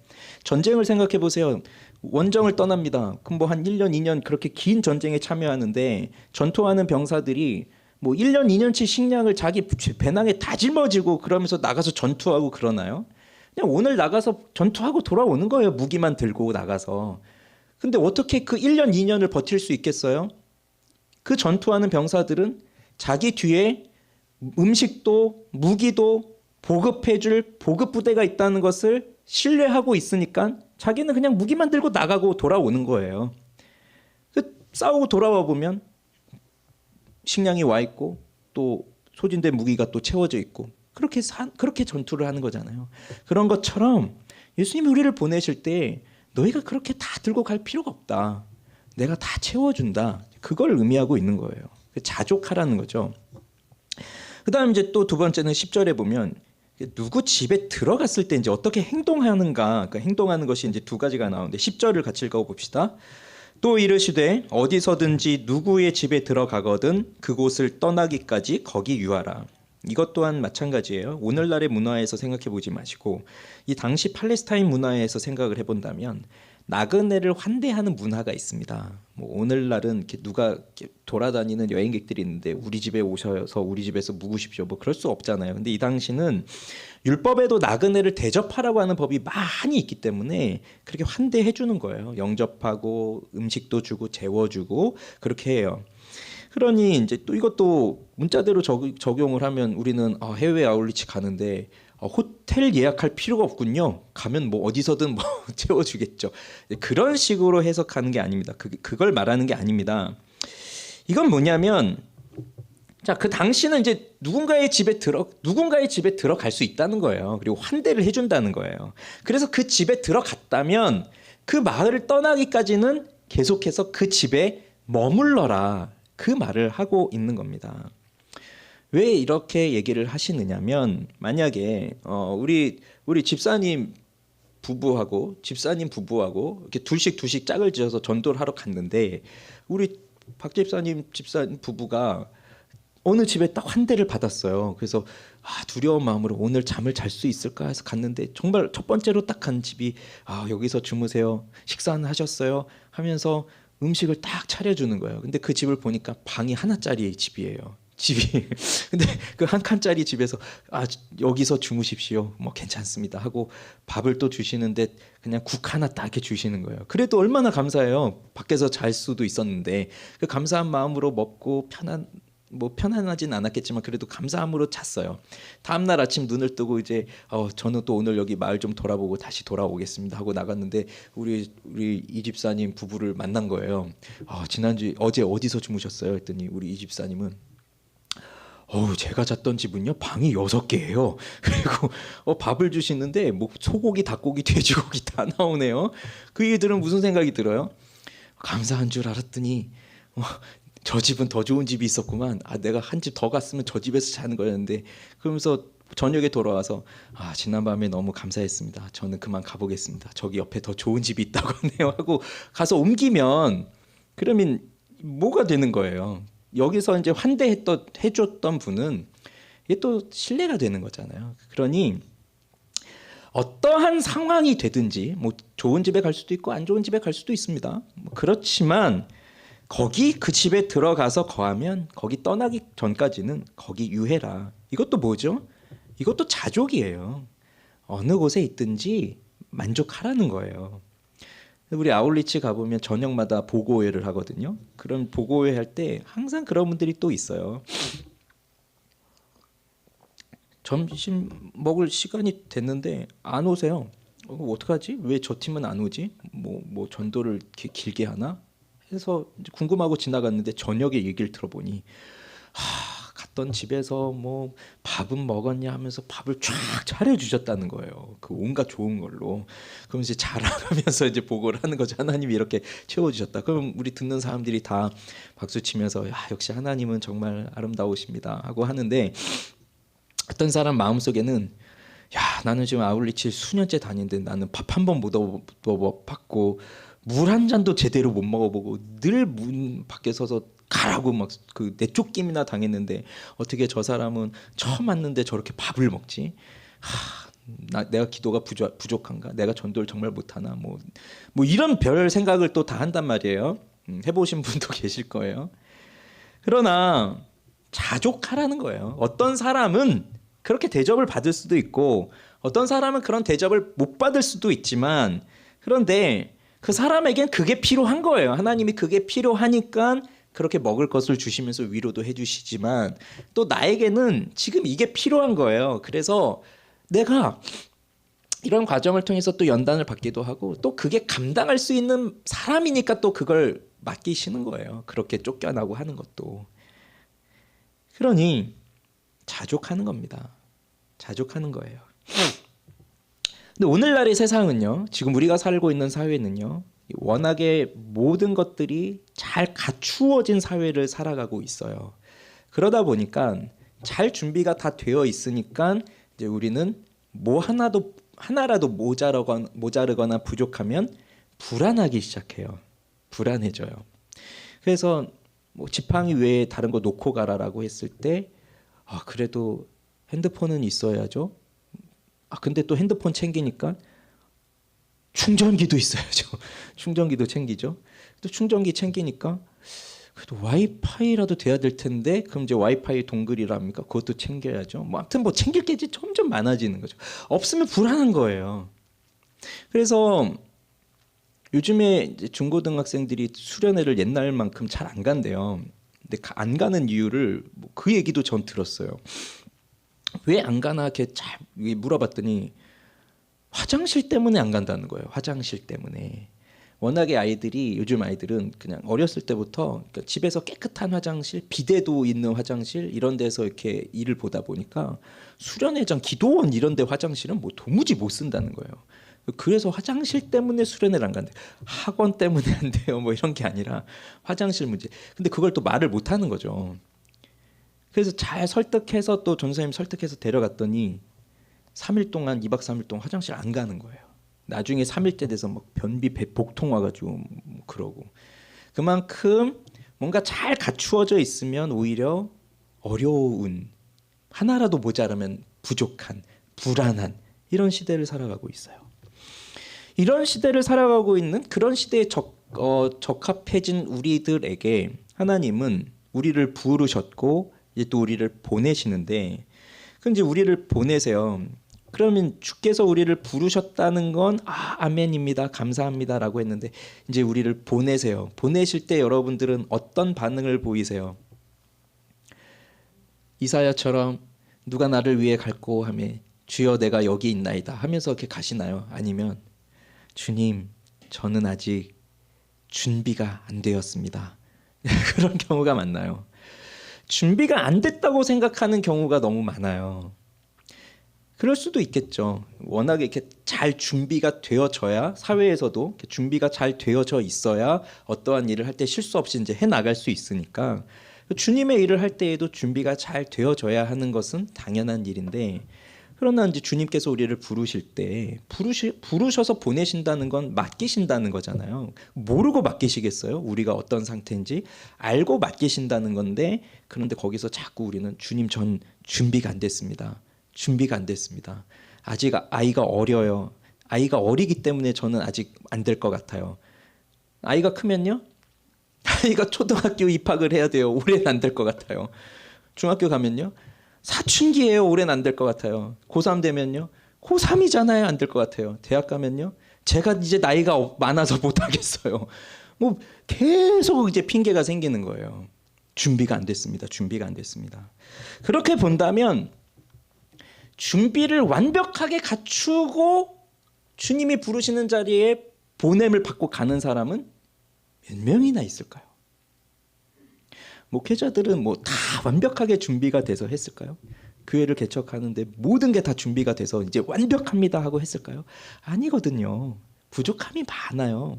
전쟁을 생각해 보세요. 원정을 떠납니다. 그럼 뭐 한 1년, 2년 그렇게 긴 전쟁에 참여하는데 전투하는 병사들이 뭐 1년, 2년치 식량을 자기 배낭에 다 짊어지고 그러면서 나가서 전투하고 그러나요? 그냥 오늘 나가서 전투하고 돌아오는 거예요. 무기만 들고 나가서. 근데 어떻게 그 1년, 2년을 버틸 수 있겠어요? 그 전투하는 병사들은 자기 뒤에 음식도 무기도 보급해줄 보급부대가 있다는 것을 신뢰하고 있으니까 자기는 그냥 무기만 들고 나가고 돌아오는 거예요. 싸우고 돌아와 보면 식량이 와 있고 또 소진된 무기가 또 채워져 있고 그렇게 전투를 하는 거잖아요. 그런 것처럼 예수님이 우리를 보내실 때 너희가 그렇게 다 들고 갈 필요가 없다. 내가 다 채워준다. 그걸 의미하고 있는 거예요. 자족하라는 거죠. 그다음 이제 또 두 번째는 10절에 보면 누구 집에 들어갔을 때 이제 어떻게 행동하는가, 그러니까 행동하는 것이 이제 두 가지가 나오는데 10절을 같이 읽어 봅시다. 또 이르시되 어디서든지 누구의 집에 들어가거든 그곳을 떠나기까지 거기 유하라. 이것 또한 마찬가지예요. 오늘날의 문화에서 생각해 보지 마시고 이 당시 팔레스타인 문화에서 생각을 해본다면 나그네를 환대하는 문화가 있습니다. 뭐 오늘날은 이렇게 누가 이렇게 돌아다니는 여행객들이 있는데 우리 집에 오셔서 우리 집에서 묵으십시오. 뭐 그럴 수 없잖아요. 근데 이 당시는 율법에도 나그네를 대접하라고 하는 법이 많이 있기 때문에 그렇게 환대해 주는 거예요. 영접하고 음식도 주고 재워주고 그렇게 해요. 그러니 이제 또 이것도 문자대로 적용을 하면 우리는 해외 아울리치 가는데 호텔 예약할 필요가 없군요. 가면 뭐 어디서든 뭐 채워주겠죠. 그런 식으로 해석하는 게 아닙니다. 그걸 말하는 게 아닙니다. 이건 뭐냐면 자, 그 당시는 이제 누군가의 집에 들어갈 수 있다는 거예요. 그리고 환대를 해준다는 거예요. 그래서 그 집에 들어갔다면 그 마을을 떠나기까지는 계속해서 그 집에 머물러라. 그 말을 하고 있는 겁니다. 왜 이렇게 얘기를 하시느냐면 만약에 우리 집사님 부부하고 이렇게 둘씩 짝을 지어서 전도를 하러 갔는데 우리 박 집사님 부부가 어느 집에 딱 환대를 받았어요. 그래서 두려운 마음으로 오늘 잠을 잘 수 있을까 해서 갔는데 정말 첫 번째로 딱 간 집이 여기서 주무세요. 식사는 하셨어요? 하면서 음식을 딱 차려주는 거예요. 근데 그 집을 보니까 방이 하나짜리 집이에요. 집이 근데 그 한 칸짜리 집에서 여기서 주무십시오. 뭐 괜찮습니다 하고 밥을 또 주시는데 그냥 국 하나 딱 이렇게 주시는 거예요. 그래도 얼마나 감사해요. 밖에서 잘 수도 있었는데 그 감사한 마음으로 먹고 편안하진 않았겠지만 그래도 감사함으로 잤어요. 다음 날 아침 눈을 뜨고 이제 저는 또 오늘 여기 마을 좀 돌아보고 다시 돌아오겠습니다 하고 나갔는데 우리 이 집사님 부부를 만난 거예요. 어제 어디서 주무셨어요? 했더니 우리 이 집사님은 제가 잤던 집은요 방이 6개예요. 그리고 밥을 주시는데 뭐 소고기, 닭고기, 돼지고기 다 나오네요. 그 얘들은 무슨 생각이 들어요? 감사한 줄 알았더니 저 집은 더 좋은 집이 있었구만. 내가 한 집 더 갔으면 저 집에서 자는 거였는데 그러면서 저녁에 돌아와서 지난밤에 너무 감사했습니다. 저는 그만 가보겠습니다. 저기 옆에 더 좋은 집이 있다고 하네요 하고 가서 옮기면 그러면 뭐가 되는 거예요? 여기서 이제 해줬던 분은 이게 또 신뢰가 되는 거잖아요. 그러니 어떠한 상황이 되든지 뭐 좋은 집에 갈 수도 있고 안 좋은 집에 갈 수도 있습니다. 그렇지만 그 집에 들어가서 거하면 거기 떠나기 전까지는 거기 유해라. 이것도 뭐죠? 이것도 자족이에요. 어느 곳에 있든지 만족하라는 거예요. 우리 아울리치 가보면 저녁마다 보고회를 하거든요. 그럼 보고회 할 때 항상 그런 분들이 또 있어요. 점심 먹을 시간이 됐는데 안 오세요. 어떡하지? 왜 저 팀은 안 오지? 뭐 전도를 이렇게 길게 하나? 해서 궁금하고 지나갔는데 저녁에 얘기를 들어보니 갔던 집에서 뭐 밥은 먹었냐 하면서 밥을 쫙 차려주셨다는 거예요. 그 온갖 좋은 걸로. 그럼 이제 자라가면서 이제 보고를 하는 거죠. 하나님이 이렇게 채워주셨다. 그럼 우리 듣는 사람들이 다 박수 치면서 야, 역시 하나님은 정말 아름다우십니다 하고 하는데, 어떤 사람 마음속에는 야, 나는 지금 아울리치 수년째 다니는데 나는 밥 한 번 못 먹어봤고 물 한 잔도 제대로 못 먹어보고 늘 문 밖에 서서 가라고 막 그 내쫓김이나 당했는데 어떻게 저 사람은 처음 왔는데 저렇게 밥을 먹지? 내가 기도가 부족한가? 내가 전도를 정말 못하나? 뭐 이런 별 생각을 또 다 한단 말이에요. 해보신 분도 계실 거예요. 그러나 자족하라는 거예요. 어떤 사람은 그렇게 대접을 받을 수도 있고 어떤 사람은 그런 대접을 못 받을 수도 있지만, 그런데 그 사람에겐 그게 필요한 거예요. 하나님이 그게 필요하니까 그렇게 먹을 것을 주시면서 위로도 해주시지만 또 나에게는 지금 이게 필요한 거예요. 그래서 내가 이런 과정을 통해서 또 연단을 받기도 하고 또 그게 감당할 수 있는 사람이니까 또 그걸 맡기시는 거예요. 그렇게 쫓겨나고 하는 것도. 그러니 자족하는 겁니다. 자족하는 거예요. 근데 오늘날의 세상은요, 지금 우리가 살고 있는 사회는요, 워낙에 모든 것들이 잘 갖추어진 사회를 살아가고 있어요. 그러다 보니까 잘 준비가 다 되어 있으니까 이제 우리는 뭐 하나라도 모자르거나 부족하면 불안하기 시작해요. 불안해져요. 그래서 뭐 지팡이 외에 다른 거 놓고 가라라고 했을 때 그래도 핸드폰은 있어야죠. 근데 또 핸드폰 챙기니까 충전기도 있어야죠. 충전기도 챙기죠. 또 충전기 챙기니까 그래도 와이파이라도 돼야 될 텐데 그럼 이제 와이파이 동글이랍니까? 그것도 챙겨야죠. 아무튼 뭐 챙길 게 이제 점점 많아지는 거죠. 없으면 불안한 거예요. 그래서 요즘에 이제 중고등학생들이 수련회를 옛날만큼 잘 안 간대요. 근데 안 가는 이유를 그 얘기도 전 들었어요. 왜 안 가나 이렇게 잘 물어봤더니 화장실 때문에 안 간다는 거예요. 화장실 때문에. 워낙에 요즘 아이들은 그냥 어렸을 때부터 그러니까 집에서 깨끗한 화장실, 비데도 있는 화장실 이런 데서 이렇게 일을 보다 보니까 수련회장, 기도원 이런 데 화장실은 뭐 도무지 못 쓴다는 거예요. 그래서 화장실 때문에 수련회를 안 간대. 학원 때문에 안 돼요. 뭐 이런 게 아니라 화장실 문제. 근데 그걸 또 말을 못 하는 거죠. 그래서 잘 설득해서 또 전사님 설득해서 데려갔더니 3일 동안 2박 3일 동안 화장실 안 가는 거예요. 나중에 3일째 돼서 막 변비 복통 와가지고 그러고. 그만큼 뭔가 잘 갖추어져 있으면 오히려 어려운, 하나라도 모자라면 부족한, 불안한 이런 시대를 살아가고 있어요. 이런 시대를 살아가고 있는 그런 시대에 적합해진 우리들에게 하나님은 우리를 부르셨고 이제 또 우리를 보내시는데, 그럼 이제 우리를 보내세요. 그러면 주께서 우리를 부르셨다는 건 아멘입니다. 감사합니다라고 했는데 이제 우리를 보내세요. 보내실 때 여러분들은 어떤 반응을 보이세요? 이사야처럼 누가 나를 위해 갈고 하며 주여 내가 여기 있나이다 하면서 이렇게 가시나요? 아니면 주님 저는 아직 준비가 안 되었습니다. 그런 경우가 많나요? 준비가 안 됐다고 생각하는 경우가 너무 많아요. 그럴 수도 있겠죠. 워낙에 이렇게 잘 준비가 되어져야, 사회에서도 이렇게 준비가 잘 되어져 있어야 어떠한 일을 할 때 실수 없이 이제 해 나갈 수 있으니까 주님의 일을 할 때에도 준비가 잘 되어져야 하는 것은 당연한 일인데, 그러나 이제 주님께서 우리를 부르실 때 부르셔서 보내신다는 건 맡기신다는 거잖아요. 모르고 맡기시겠어요? 우리가 어떤 상태인지 알고 맡기신다는 건데, 그런데 거기서 자꾸 우리는 주님 전 준비가 안 됐습니다. 준비가 안 됐습니다. 아직 아이가 어려요. 아이가 어리기 때문에 저는 아직 안 될 것 같아요. 아이가 크면요? 아이가 초등학교 입학을 해야 돼요. 올해는 안 될 것 같아요. 중학교 가면요? 사춘기예요. 올해는 안 될 것 같아요. 고3 되면요? 고3이잖아요. 안 될 것 같아요. 대학 가면요? 제가 이제 나이가 많아서 못 하겠어요. 뭐 계속 이제 핑계가 생기는 거예요. 준비가 안 됐습니다. 준비가 안 됐습니다. 그렇게 본다면 준비를 완벽하게 갖추고 주님이 부르시는 자리에 보냄을 받고 가는 사람은 몇 명이나 있을까요? 목회자들은 뭐 다 완벽하게 준비가 돼서 했을까요? 교회를 개척하는데 모든 게 다 준비가 돼서 이제 완벽합니다 하고 했을까요? 아니거든요. 부족함이 많아요.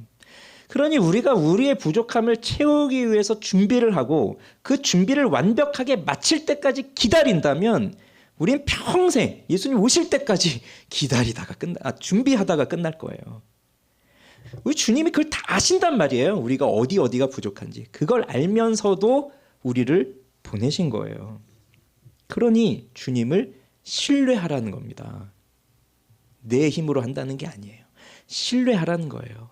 그러니 우리가 우리의 부족함을 채우기 위해서 준비를 하고 그 준비를 완벽하게 마칠 때까지 기다린다면 우린 평생 예수님 오실 때까지 기다리다가 준비하다가 끝날 거예요. 우리 주님이 그걸 다 아신단 말이에요. 우리가 어디가 부족한지. 그걸 알면서도 우리를 보내신 거예요. 그러니 주님을 신뢰하라는 겁니다. 내 힘으로 한다는 게 아니에요. 신뢰하라는 거예요.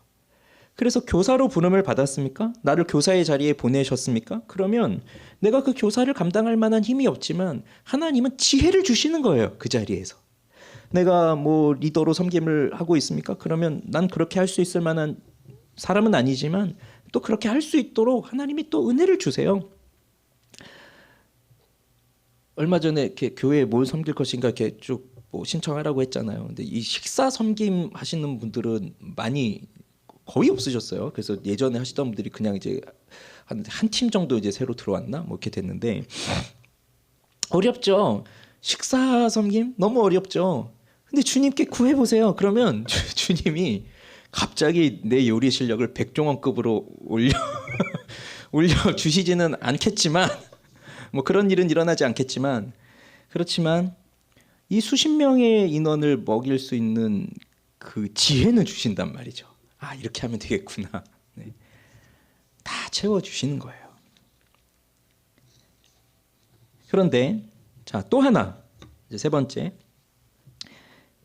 그래서 교사로 부름을 받았습니까? 나를 교사의 자리에 보내셨습니까? 그러면 내가 그 교사를 감당할 만한 힘이 없지만 하나님은 지혜를 주시는 거예요. 그 자리에서. 내가 뭐 리더로 섬김을 하고 있습니까? 그러면 난 그렇게 할 수 있을 만한 사람은 아니지만 또 그렇게 할 수 있도록 하나님이 또 은혜를 주세요. 얼마 전에 이렇게 교회에 뭘 섬길 것인가 이렇게 쭉 뭐 신청하라고 했잖아요. 근데 이 식사 섬김 하시는 분들은 많이 거의 없으셨어요. 그래서 예전에 하시던 분들이 그냥 이제 한 팀 정도 이제 새로 들어왔나 뭐 이렇게 됐는데 어렵죠. 식사 섬김 너무 어렵죠. 근데 주님께 구해 보세요. 그러면 주님이 갑자기 내 요리 실력을 백종원급으로 올려 주시지는 않겠지만 뭐 그런 일은 일어나지 않겠지만 그렇지만 이 수십 명의 인원을 먹일 수 있는 그 지혜는 주신단 말이죠. 아 이렇게 하면 되겠구나. 네. 다 채워주시는 거예요. 그런데 자 또 하나 이제 세 번째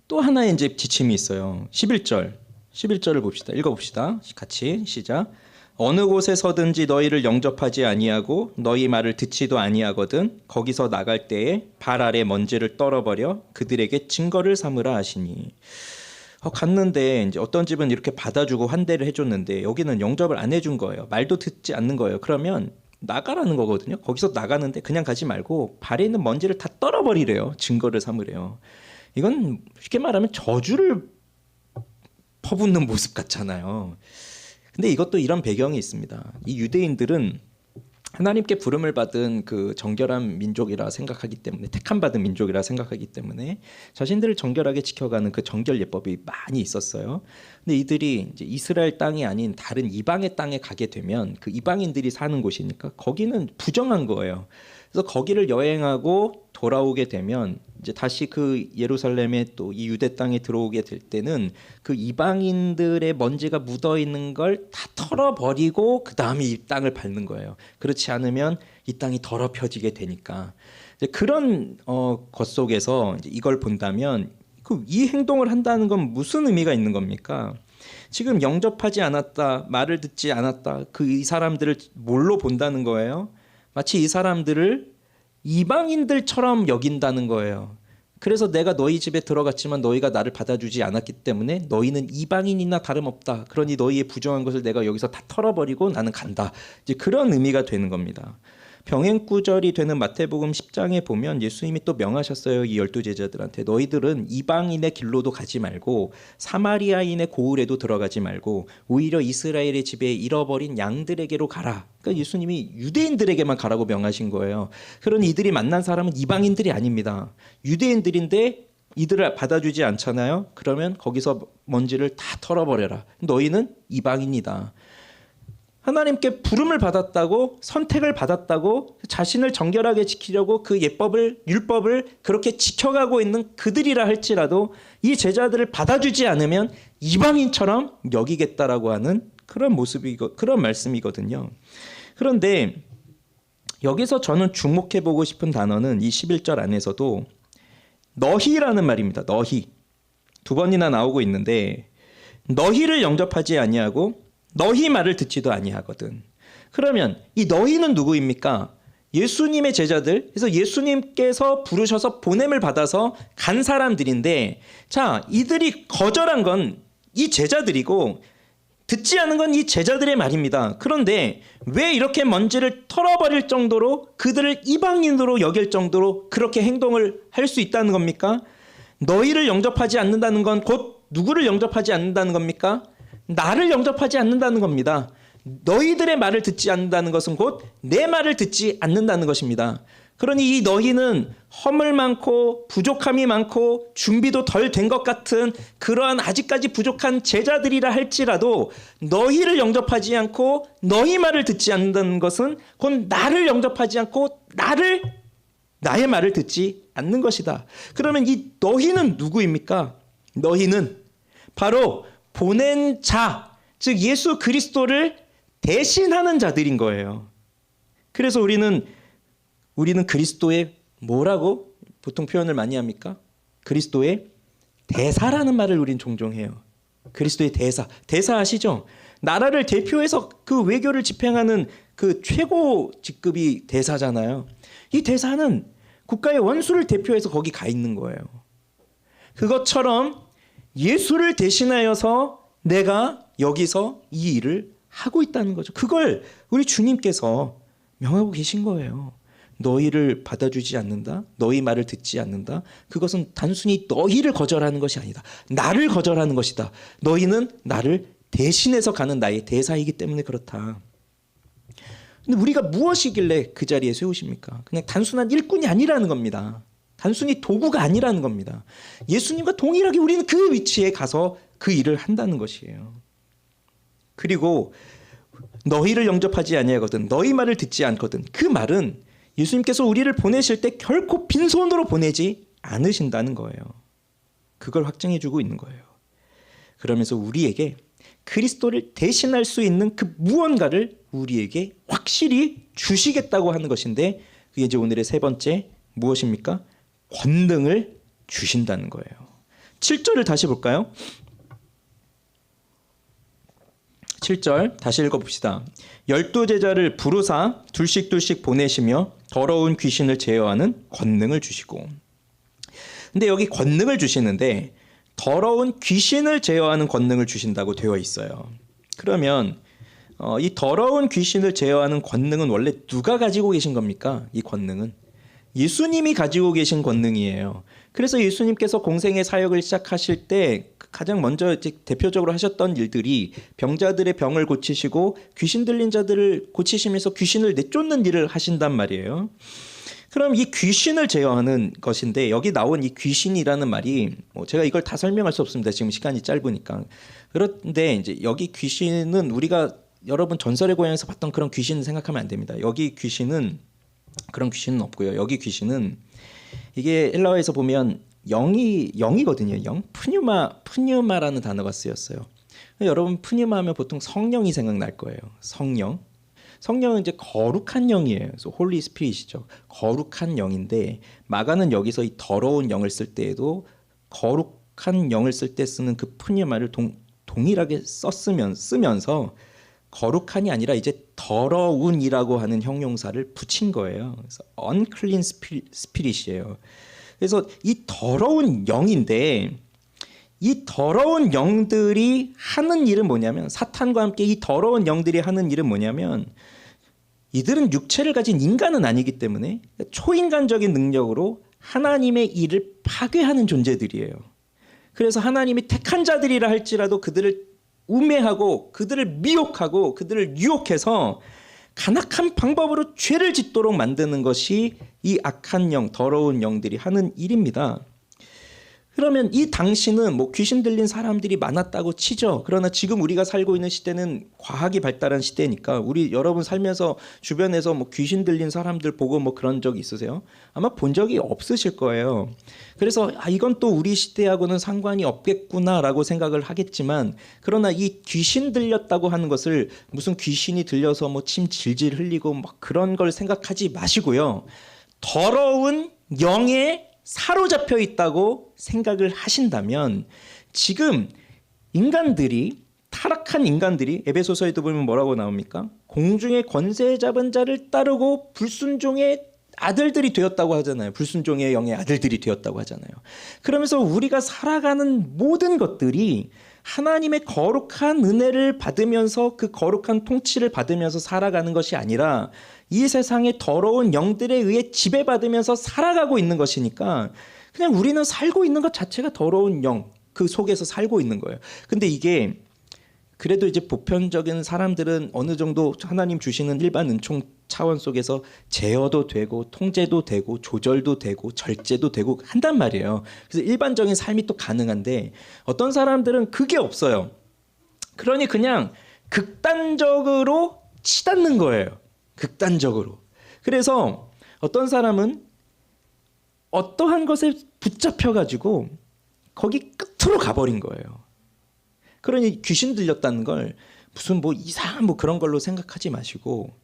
또 하나의 이제 지침이 있어요. 11절을 봅시다. 읽어봅시다. 같이 시작. 어느 곳에 서든지 너희를 영접하지 아니하고 너희 말을 듣지도 아니하거든 거기서 나갈 때에 발 아래 먼지를 떨어버려 그들에게 증거를 삼으라 하시니. 갔는데 이제 어떤 집은 이렇게 받아주고 환대를 해줬는데 여기는 영접을 안 해준 거예요. 말도 듣지 않는 거예요. 그러면 나가라는 거거든요. 거기서 나가는데 그냥 가지 말고 발에 있는 먼지를 다 떨어버리래요. 증거를 삼으래요. 이건 쉽게 말하면 저주를 퍼붓는 모습 같잖아요. 근데 이것도 이런 배경이 있습니다. 이 유대인들은 하나님께 부름을 받은 그 정결한 민족이라 생각하기 때문에 택함 받은 민족이라 생각하기 때문에 자신들을 정결하게 지켜가는 그 정결 예법이 많이 있었어요. 근데 이들이 이제 이스라엘 땅이 아닌 다른 이방의 땅에 가게 되면 그 이방인들이 사는 곳이니까 거기는 부정한 거예요. 그래서 거기를 여행하고 돌아오게 되면 이제 다시 그 예루살렘에 또 이 유대 땅에 들어오게 될 때는 그 이방인들의 먼지가 묻어 있는 걸 다 털어버리고 그 다음에 이 땅을 밟는 거예요. 그렇지 않으면 이 땅이 더럽혀지게 되니까 이제 그런 것 속에서 이제 이걸 본다면 이 행동을 한다는 건 무슨 의미가 있는 겁니까? 지금 영접하지 않았다, 말을 듣지 않았다. 이 사람들을 뭘로 본다는 거예요? 마치 이 사람들을 이방인들처럼 여긴다는 거예요. 그래서 내가 너희 집에 들어갔지만 너희가 나를 받아주지 않았기 때문에 너희는 이방인이나 다름없다. 그러니 너희의 부정한 것을 내가 여기서 다 털어버리고 나는 간다. 이제 그런 의미가 되는 겁니다. 병행구절이 되는 마태복음 10장에 보면 예수님이 또 명하셨어요. 이 12제자들한테 너희들은 이방인의 길로도 가지 말고 사마리아인의 고을에도 들어가지 말고 오히려 이스라엘의 집에 잃어버린 양들에게로 가라. 그러니까 예수님이 유대인들에게만 가라고 명하신 거예요. 그러니 이들이 만난 사람은 이방인들이 아닙니다. 유대인들인데 이들을 받아주지 않잖아요. 그러면 거기서 먼지를 다 털어버려라. 너희는 이방인이다. 하나님께 부름을 받았다고 선택을 받았다고 자신을 정결하게 지키려고 그 율법을 그렇게 지켜가고 있는 그들이라 할지라도 이 제자들을 받아주지 않으면 이방인처럼 여기겠다라고 하는 그런 그런 말씀이거든요. 그런데 여기서 저는 주목해보고 싶은 단어는 이 11절 안에서도 너희라는 말입니다. 너희. 두 번이나 나오고 있는데 너희를 영접하지 아니하고 너희 말을 듣지도 아니하거든. 그러면 이 너희는 누구입니까? 예수님의 제자들. 그래서 예수님께서 부르셔서 보냄을 받아서 간 사람들인데 자, 이들이 거절한 건 이 제자들이고 듣지 않은 건 이 제자들의 말입니다. 그런데 왜 이렇게 먼지를 털어버릴 정도로 그들을 이방인으로 여길 정도로 그렇게 행동을 할 수 있다는 겁니까? 너희를 영접하지 않는다는 건 곧 누구를 영접하지 않는다는 겁니까? 나를 영접하지 않는다는 겁니다. 너희들의 말을 듣지 않는다는 것은 곧 내 말을 듣지 않는다는 것입니다. 그러니 이 너희는 허물 많고 부족함이 많고 준비도 덜 된 것 같은 그러한 아직까지 부족한 제자들이라 할지라도 너희를 영접하지 않고 너희 말을 듣지 않는다는 것은 곧 나를 영접하지 않고 나의 말을 듣지 않는 것이다. 그러면 이 너희는 누구입니까? 너희는 바로 보낸 자, 즉 예수 그리스도를 대신하는 자들인 거예요. 그래서 우리는 그리스도의 뭐라고 보통 표현을 많이 합니까? 그리스도의 대사라는 말을 우린 종종 해요. 그리스도의 대사 아시죠? 나라를 대표해서 그 외교를 집행하는 그 최고 직급이 대사잖아요. 이 대사는 국가의 원수를 대표해서 거기 가 있는 거예요. 그것처럼 예수를 대신하여서 내가 여기서 이 일을 하고 있다는 거죠. 그걸 우리 주님께서 명하고 계신 거예요. 너희를 받아주지 않는다. 너희 말을 듣지 않는다. 그것은 단순히 너희를 거절하는 것이 아니다. 나를 거절하는 것이다. 너희는 나를 대신해서 가는 나의 대사이기 때문에 그렇다. 근데 우리가 무엇이길래 그 자리에 세우십니까? 그냥 단순한 일꾼이 아니라는 겁니다. 단순히 도구가 아니라는 겁니다. 예수님과 동일하게 우리는 그 위치에 가서 그 일을 한다는 것이에요. 그리고 너희를 영접하지 아니하거든 너희 말을 듣지 않거든 그 말은 예수님께서 우리를 보내실 때 결코 빈손으로 보내지 않으신다는 거예요. 그걸 확증해 주고 있는 거예요. 그러면서 우리에게 그리스도를 대신할 수 있는 그 무언가를 우리에게 확실히 주시겠다고 하는 것인데 그게 이제 오늘의 세 번째 무엇입니까? 권능을 주신다는 거예요. 7절을 다시 볼까요? 7절 다시 읽어봅시다. 12제자를 부르사 둘씩 보내시며 더러운 귀신을 제어하는 권능을 주시고. 근데 여기 권능을 주시는데 더러운 귀신을 제어하는 권능을 주신다고 되어 있어요. 그러면 이 더러운 귀신을 제어하는 권능은 원래 누가 가지고 계신 겁니까? 이 권능은 예수님이 가지고 계신 권능이에요. 그래서 예수님께서 공생의 사역을 시작하실 때 가장 먼저 대표적으로 하셨던 일들이 병자들의 병을 고치시고 귀신 들린 자들을 고치시면서 귀신을 내쫓는 일을 하신단 말이에요. 그럼 이 귀신을 제어하는 것인데 여기 나온 이 귀신이라는 말이 제가 이걸 다 설명할 수 없습니다. 지금 시간이 짧으니까. 그런데 이제 여기 귀신은 우리가 여러분 전설의 고향에서 봤던 그런 귀신을 생각하면 안 됩니다. 여기 귀신은 그런 귀신은 없고요. 여기 귀신은 이게 헬라어에서 보면 영이거든요. 영. 푸뉴마라는 단어가 쓰였어요. 여러분 푸뉴마 하면 보통 성령이 생각날 거예요. 성령은 이제 거룩한 영이에요. 그래서 홀리 스피릿이죠. 거룩한 영인데 마가는 여기서 이 더러운 영을 쓸 때에도 거룩한 영을 쓸 때 쓰는 그 푸뉴마를 동일하게 쓰면서 거룩한이 아니라 이제 더러운이라고 하는 형용사를 붙인 거예요. 그래서 unclean spirit이에요. 그래서 이 더러운 영인데 이 더러운 영들이 하는 일은 뭐냐면 사탄과 함께 이 더러운 영들이 하는 일은 뭐냐면 이들은 육체를 가진 인간은 아니기 때문에 초인간적인 능력으로 하나님의 일을 파괴하는 존재들이에요. 그래서 하나님이 택한 자들이라 할지라도 그들을 우매하고 그들을 미혹하고 그들을 유혹해서 간악한 방법으로 죄를 짓도록 만드는 것이 이 악한 영, 더러운 영들이 하는 일입니다. 그러면 이 당시는 귀신 들린 사람들이 많았다고 치죠. 그러나 지금 우리가 살고 있는 시대는 과학이 발달한 시대니까 우리 여러분 살면서 주변에서 귀신 들린 사람들 보고 그런 적 있으세요? 아마 본 적이 없으실 거예요. 그래서 이건 또 우리 시대하고는 상관이 없겠구나라고 생각을 하겠지만 그러나 이 귀신 들렸다고 하는 것을 무슨 귀신이 들려서 침 질질 흘리고 그런 걸 생각하지 마시고요. 더러운 영에 사로잡혀 있다고 생각을 하신다면 지금 타락한 인간들이 에베소서에도 보면 뭐라고 나옵니까? 공중의 권세 잡은 자를 따르고 불순종의 아들들이 되었다고 하잖아요. 불순종의 영의 아들들이 되었다고 하잖아요. 그러면서 우리가 살아가는 모든 것들이 하나님의 거룩한 은혜를 받으면서 그 거룩한 통치를 받으면서 살아가는 것이 아니라 이 세상의 더러운 영들에 의해 지배받으면서 살아가고 있는 것이니까 그냥 우리는 살고 있는 것 자체가 더러운 영, 그 속에서 살고 있는 거예요. 근데 이게 그래도 이제 보편적인 사람들은 어느 정도 하나님 주시는 일반 은총 차원 속에서 제어도 되고 통제도 되고 조절도 되고 절제도 되고 한단 말이에요. 그래서 일반적인 삶이 또 가능한데 어떤 사람들은 그게 없어요. 그러니 그냥 극단적으로 치닫는 거예요. 극단적으로. 그래서 어떤 사람은 어떠한 것에 붙잡혀 가지고 거기 끝으로 가버린 거예요. 그러니 귀신 들렸다는 걸 무슨 뭐 이상한 뭐 그런 걸로 생각하지 마시고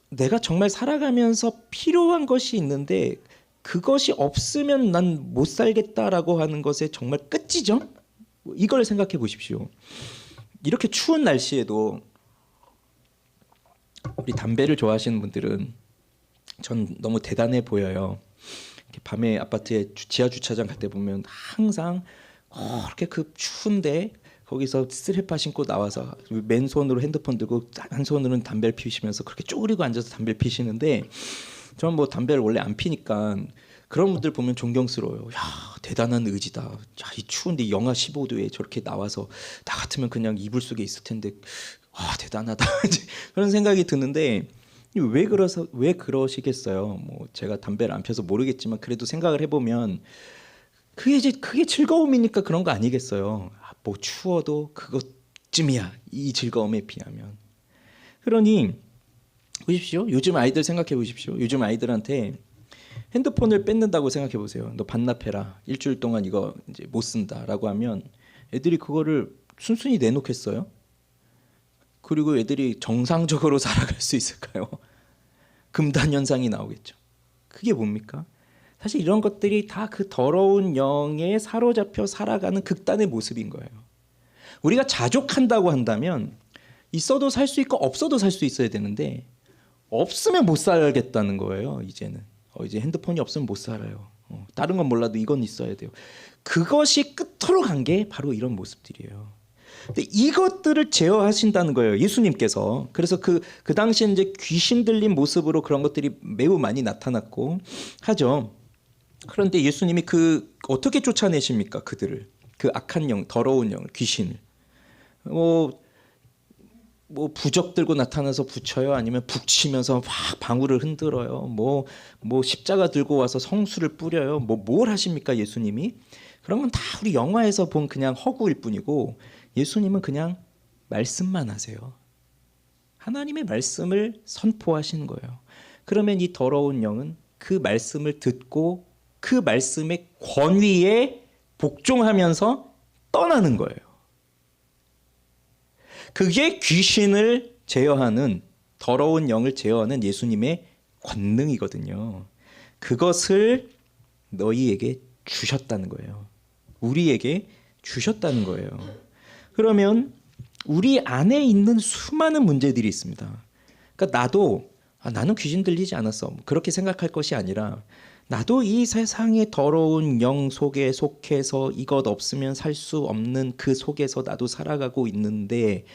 내가 정말 살아가면서 필요한 것이 있는데 그것이 없으면 난 못 살겠다라고 하는 것에 정말 끝이죠. 이걸 생각해 보십시오. 이렇게 추운 날씨에도 우리 담배를 좋아하시는 분들은 전 너무 대단해 보여요. 이렇게 밤에 아파트에 지하 주차장 갈 때 보면 항상 그렇게 그 추운데 거기서 슬리퍼 신고 나와서 맨손으로 핸드폰 들고 한 손으로는 담배를 피우시면서 그렇게 쪼그리고 앉아서 담배를 피시는데 저는 뭐 담배를 원래 안 피니까 그런 분들 보면 존경스러워요. 야, 대단한 의지다. 야, 이 추운데 영하 15도에 저렇게 나와서 나 같으면 그냥 이불 속에 있을 텐데 대단하다. 그런 생각이 드는데 왜 그러시겠어요? 뭐 제가 담배를 안 펴서 모르겠지만 그래도 생각을 해보면 그게 즐거움이니까 그런 거 아니겠어요? 뭐 추워도 그것쯤이야. 이 즐거움에 비하면. 그러니 보십시오. 요즘 아이들 생각해 보십시오. 요즘 아이들한테 핸드폰을 뺏는다고 생각해 보세요. 너 반납해라. 일주일 동안 이거 이제 못 쓴다라고 하면 애들이 그거를 순순히 내놓겠어요? 그리고 애들이 정상적으로 살아갈 수 있을까요? 금단 현상이 나오겠죠. 그게 뭡니까? 사실 이런 것들이 다 그 더러운 영에 사로잡혀 살아가는 극단의 모습인 거예요. 우리가 자족한다고 한다면 있어도 살 수 있고 없어도 살 수 있어야 되는데 없으면 못 살겠다는 거예요. 이제는 이제 핸드폰이 없으면 못 살아요. 다른 건 몰라도 이건 있어야 돼요. 그것이 끝으로 간 게 바로 이런 모습들이에요. 근데 이것들을 제어하신다는 거예요. 예수님께서. 그래서 그 당시에 이제 귀신 들린 모습으로 그런 것들이 매우 많이 나타났고 하죠. 그런데 예수님이 어떻게 쫓아내십니까? 그들을. 그 악한 영, 더러운 영을, 귀신을. 뭐 부적 들고 나타나서 붙여요? 아니면 북치면서 막 방울을 흔들어요? 뭐 십자가 들고 와서 성수를 뿌려요? 뭘 하십니까? 예수님이? 그런 건 다 우리 영화에서 본 그냥 허구일 뿐이고 예수님은 그냥 말씀만 하세요. 하나님의 말씀을 선포하시는 거예요. 그러면 이 더러운 영은 그 말씀을 듣고 그 말씀의 권위에 복종하면서 떠나는 거예요. 그게 귀신을 제어하는 더러운 영을 제어하는 예수님의 권능이거든요. 그것을 너희에게 주셨다는 거예요. 우리에게 주셨다는 거예요. 그러면 우리 안에 있는 수많은 문제들이 있습니다. 그러니까 나는 귀신 들리지 않았어. 그렇게 생각할 것이 아니라 나도 이 세상의 더러운 영 속에 속해서 이것 없으면 살 수 없는 그 속에서 나도 살아가고 있는데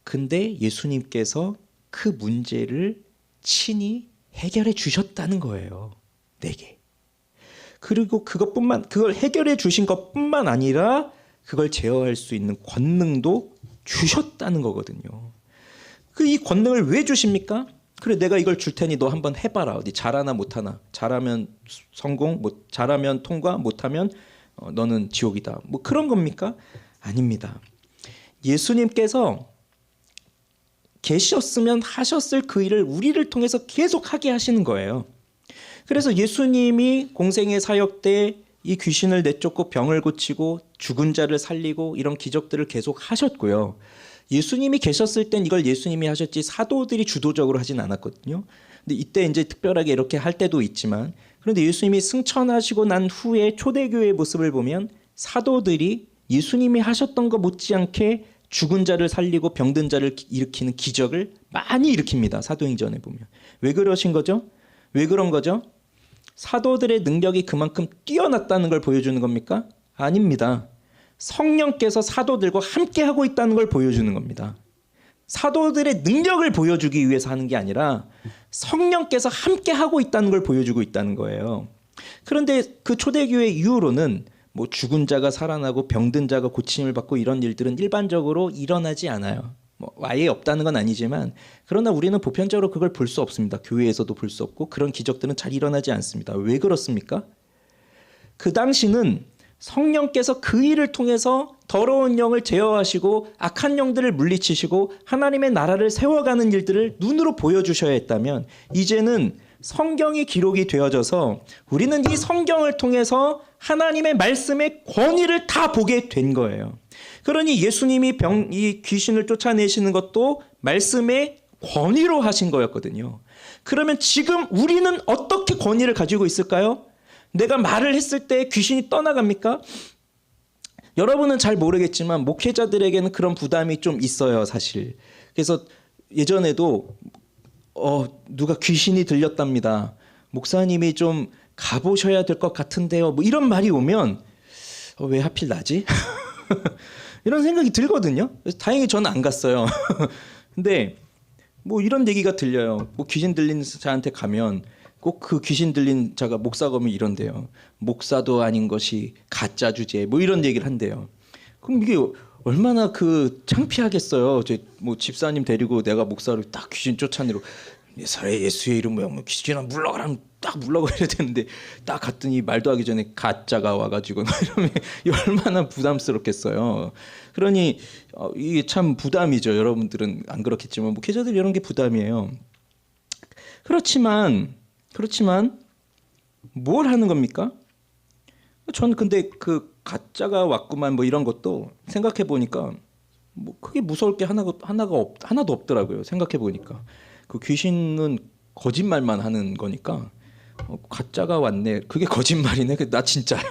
근데 예수님께서 그 문제를 친히 해결해 주셨다는 거예요. 내게. 그리고 그걸 해결해 주신 것뿐만 아니라 그걸 제어할 수 있는 권능도 주셨다는 거거든요. 이 권능을 왜 주십니까? 그래, 내가 이걸 줄 테니 너 한번 해봐라. 어디 잘하나 못하나. 잘하면 성공, 잘하면 통과, 못하면 너는 지옥이다. 뭐 그런 겁니까? 아닙니다. 예수님께서 계셨으면 하셨을 그 일을 우리를 통해서 계속 하게 하시는 거예요. 그래서 예수님이 공생의 사역 때 이 귀신을 내쫓고 병을 고치고 죽은 자를 살리고 이런 기적들을 계속 하셨고요. 예수님이 계셨을 땐 이걸 예수님이 하셨지 사도들이 주도적으로 하진 않았거든요. 근데 이때 이제 특별하게 이렇게 할 때도 있지만 그런데 예수님이 승천하시고 난 후에 초대교회의 모습을 보면 사도들이 예수님이 하셨던 것 못지않게 죽은 자를 살리고 병든 자를 일으키는 기적을 많이 일으킵니다. 사도행전에 보면. 왜 그러신 거죠? 왜 그런 거죠? 사도들의 능력이 그만큼 뛰어났다는 걸 보여주는 겁니까? 아닙니다. 성령께서 사도들과 함께 하고 있다는 걸 보여주는 겁니다. 사도들의 능력을 보여주기 위해서 하는 게 아니라 성령께서 함께 하고 있다는 걸 보여주고 있다는 거예요. 그런데 그 초대교회 이후로는 뭐 죽은 자가 살아나고 병든 자가 고침을 받고 이런 일들은 일반적으로 일어나지 않아요. 뭐 아예 없다는 건 아니지만 그러나 우리는 보편적으로 그걸 볼 수 없습니다. 교회에서도 볼 수 없고 그런 기적들은 잘 일어나지 않습니다. 왜 그렇습니까? 그 당시는 성령께서 그 일을 통해서 더러운 영을 제어하시고 악한 영들을 물리치시고 하나님의 나라를 세워가는 일들을 눈으로 보여주셔야 했다면 이제는 성경이 기록이 되어져서 우리는 이 성경을 통해서 하나님의 말씀의 권위를 다 보게 된 거예요. 그러니 예수님이 이 귀신을 쫓아내시는 것도 말씀의 권위로 하신 거였거든요. 그러면 지금 우리는 어떻게 권위를 가지고 있을까요? 내가 말을 했을 때 귀신이 떠나갑니까? 여러분은 잘 모르겠지만 목회자들에게는 그런 부담이 좀 있어요, 사실. 그래서 예전에도 누가 귀신이 들렸답니다. 목사님이 좀 가보셔야 될 것 같은데요. 뭐 이런 말이 오면 왜 하필 나지? 이런 생각이 들거든요. 그래서 다행히 저는 안 갔어요. 근데 뭐 이런 얘기가 들려요. 뭐 귀신 들린 자한테 가면 꼭 그 귀신 들린 자가 목사가 오면 이런대요. 목사도 아닌 것이 가짜 주제 뭐 이런 얘기를 한대요. 그럼 이게 얼마나 창피하겠어요. 뭐 집사님 데리고 내가 목사로 딱 귀신 쫓아내고 예수의 이름으로 뭐 귀신아 물러가라면 딱 물러가야 되는데 딱 갔더니 말도 하기 전에 가짜가 와가지고 이러면 얼마나 부담스럽겠어요. 그러니 이게 참 부담이죠. 여러분들은 안 그렇겠지만 목회자들 이런 게 부담이에요. 그렇지만 뭘 하는 겁니까? 저는 근데 그 가짜가 왔구만 뭐 이런 것도 생각해 보니까 뭐 크게 무서울 게 하나도 없더라고요. 생각해 보니까 그 귀신은 거짓말만 하는 거니까 가짜가 왔네. 그게 거짓말이네. 나 진짜야.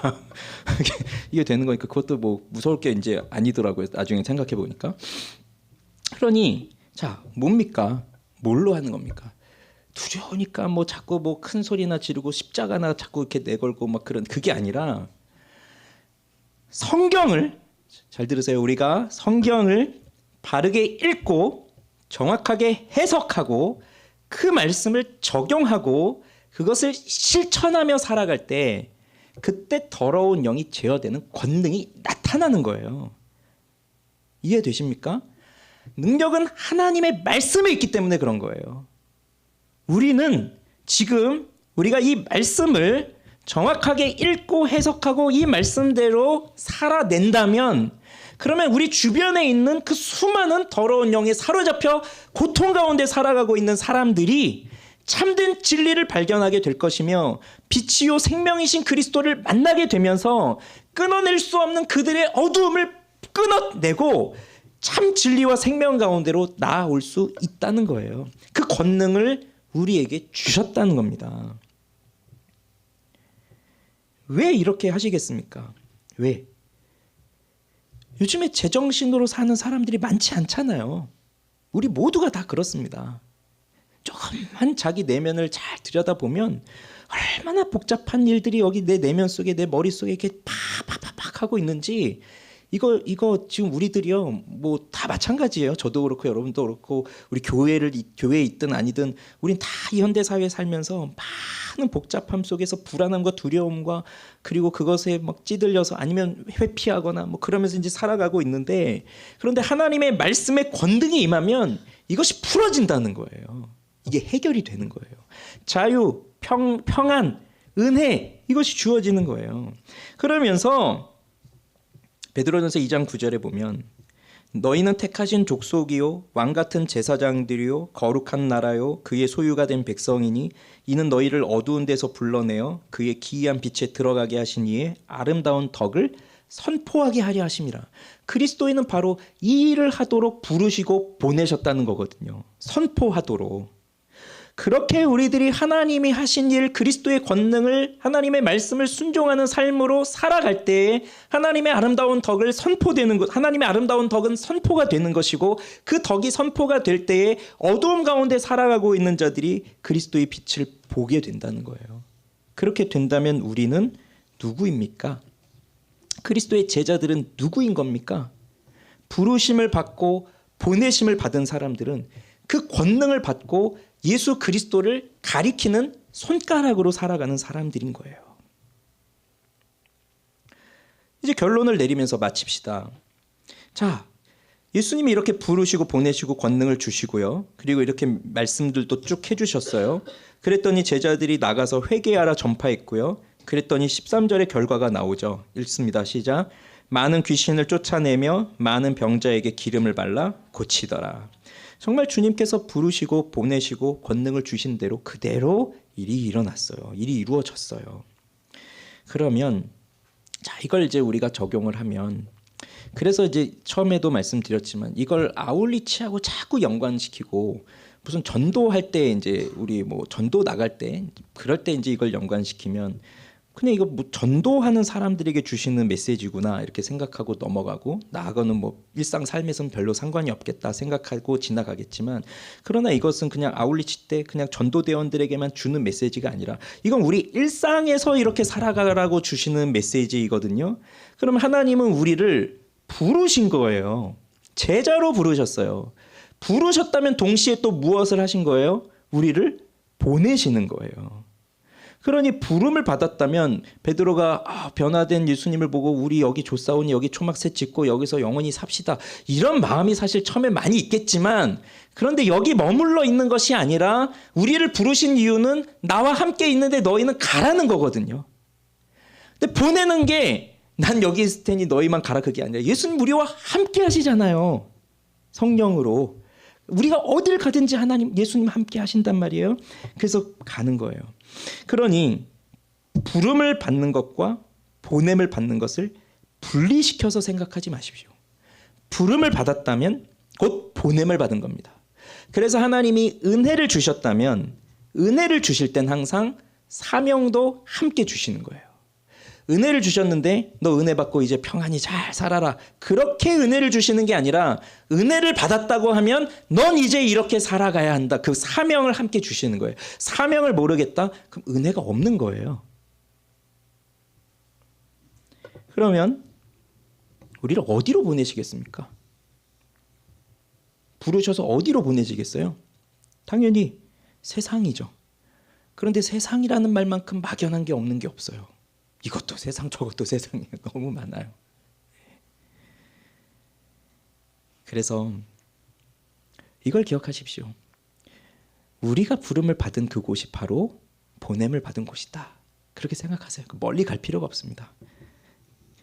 이게 되는 거니까 그것도 뭐 무서울 게 이제 아니더라고요. 나중에 생각해 보니까. 그러니 자 뭡니까? 뭘로 하는 겁니까? 두려우니까 뭐 자꾸 뭐 큰 소리나 지르고 십자가나 자꾸 이렇게 내걸고 막 그런 그게 아니라 성경을 잘 들으세요. 우리가 성경을 바르게 읽고 정확하게 해석하고 그 말씀을 적용하고 그것을 실천하며 살아갈 때 그때 더러운 영이 제어되는 권능이 나타나는 거예요. 이해되십니까? 능력은 하나님의 말씀에 있기 때문에 그런 거예요. 우리는 지금 우리가 이 말씀을 정확하게 읽고 해석하고 이 말씀대로 살아낸다면 그러면 우리 주변에 있는 그 수많은 더러운 영에 사로잡혀 고통 가운데 살아가고 있는 사람들이 참된 진리를 발견하게 될 것이며 빛이요 생명이신 그리스도를 만나게 되면서 끊어낼 수 없는 그들의 어두움을 끊어내고 참 진리와 생명 가운데로 나아올 수 있다는 거예요. 그 권능을 우리에게 주셨다는 겁니다. 왜 이렇게 하시겠습니까? 왜? 요즘에 제정신으로 사는 사람들이 많지 않잖아요. 우리 모두가 다 그렇습니다. 조금만 자기 내면을 잘 들여다보면 얼마나 복잡한 일들이 여기 내 내면 속에 내 머릿속에 이렇게 팍팍팍팍 하고 있는지 이거 지금 우리들이요 뭐 다 마찬가지예요. 저도 그렇고 여러분도 그렇고 우리 교회에 있든 아니든 우린 다 이 현대 사회에 살면서 많은 복잡함 속에서 불안함과 두려움과 그리고 그것에 막 찌들려서 아니면 회피하거나 뭐 그러면서 이제 살아가고 있는데 그런데 하나님의 말씀의 권능이 임하면 이것이 풀어진다는 거예요. 이게 해결이 되는 거예요. 자유, 평안, 은혜 이것이 주어지는 거예요. 그러면서 베드로전서 2장 9절에 보면 너희는 택하신 족속이요 왕 같은 제사장들이요 거룩한 나라요 그의 소유가 된 백성이니 이는 너희를 어두운 데서 불러내어 그의 기이한 빛에 들어가게 하신 이의 아름다운 덕을 선포하게 하려 하심이라. 그리스도인은 바로 이 일을 하도록 부르시고 보내셨다는 거거든요. 선포하도록. 그렇게 우리들이 하나님이 하신 일, 그리스도의 권능을 하나님의 말씀을 순종하는 삶으로 살아갈 때에 하나님의 아름다운 덕을 선포되는 것, 하나님의 아름다운 덕은 선포가 되는 것이고 그 덕이 선포가 될 때에 어두움 가운데 살아가고 있는 자들이 그리스도의 빛을 보게 된다는 거예요. 그렇게 된다면 우리는 누구입니까? 그리스도의 제자들은 누구인 겁니까? 부르심을 받고 보내심을 받은 사람들은 그 권능을 받고 예수 그리스도를 가리키는 손가락으로 살아가는 사람들인 거예요. 이제 결론을 내리면서 마칩시다. 자, 예수님이 이렇게 부르시고 보내시고 권능을 주시고요. 그리고 이렇게 말씀들도 쭉 해주셨어요. 그랬더니 제자들이 나가서 회개하라 전파했고요. 그랬더니 13절의 결과가 나오죠. 읽습니다. 시작. 많은 귀신을 쫓아내며 많은 병자에게 기름을 발라 고치더라. 정말 주님께서 부르시고 보내시고 권능을 주신 대로 그대로 일이 일어났어요. 일이 이루어졌어요. 그러면 자, 이걸 이제 우리가 적용을 하면, 그래서 이제 처음에도 말씀드렸지만 이걸 아울리치하고 자꾸 연관시키고 무슨 전도할 때 이제 우리 뭐 전도 나갈 때 그럴 때 이제 이걸 연관시키면 그냥 이거 뭐 전도하는 사람들에게 주시는 메시지구나 이렇게 생각하고 넘어가고, 나하고는 뭐 일상 삶에서는 별로 상관이 없겠다 생각하고 지나가겠지만, 그러나 이것은 그냥 아울리치 때 그냥 전도대원들에게만 주는 메시지가 아니라 이건 우리 일상에서 이렇게 살아가라고 주시는 메시지이거든요. 그럼 하나님은 우리를 부르신 거예요. 제자로 부르셨어요. 부르셨다면 동시에 또 무엇을 하신 거예요? 우리를 보내시는 거예요. 그러니 부름을 받았다면 베드로가 변화된 예수님을 보고 우리 여기 조사오니 여기 초막새 짓고 여기서 영원히 삽시다, 이런 마음이 사실 처음에 많이 있겠지만, 그런데 여기 머물러 있는 것이 아니라 우리를 부르신 이유는 나와 함께 있는데 너희는 가라는 거거든요. 근데 보내는 게 난 여기 있을 테니 너희만 가라 그게 아니라 예수님 우리와 함께 하시잖아요. 성령으로 우리가 어딜 가든지 하나님 예수님 함께 하신단 말이에요. 그래서 가는 거예요. 그러니 부름을 받는 것과 보냄을 받는 것을 분리시켜서 생각하지 마십시오. 부름을 받았다면 곧 보냄을 받은 겁니다. 그래서 하나님이 은혜를 주셨다면 은혜를 주실 땐 항상 사명도 함께 주시는 거예요. 은혜를 주셨는데 너 은혜 받고 이제 평안히 잘 살아라, 그렇게 은혜를 주시는 게 아니라 은혜를 받았다고 하면 넌 이제 이렇게 살아가야 한다, 그 사명을 함께 주시는 거예요. 사명을 모르겠다? 그럼 은혜가 없는 거예요. 그러면 우리를 어디로 보내시겠습니까? 부르셔서 어디로 보내시겠어요? 당연히 세상이죠. 그런데 세상이라는 말만큼 막연한 게 없는 게 없어요. 이것도 세상 저것도 세상이 너무 많아요. 그래서 이걸 기억하십시오. 우리가 부름을 받은 그곳이 바로 보냄을 받은 곳이다, 그렇게 생각하세요. 멀리 갈 필요가 없습니다.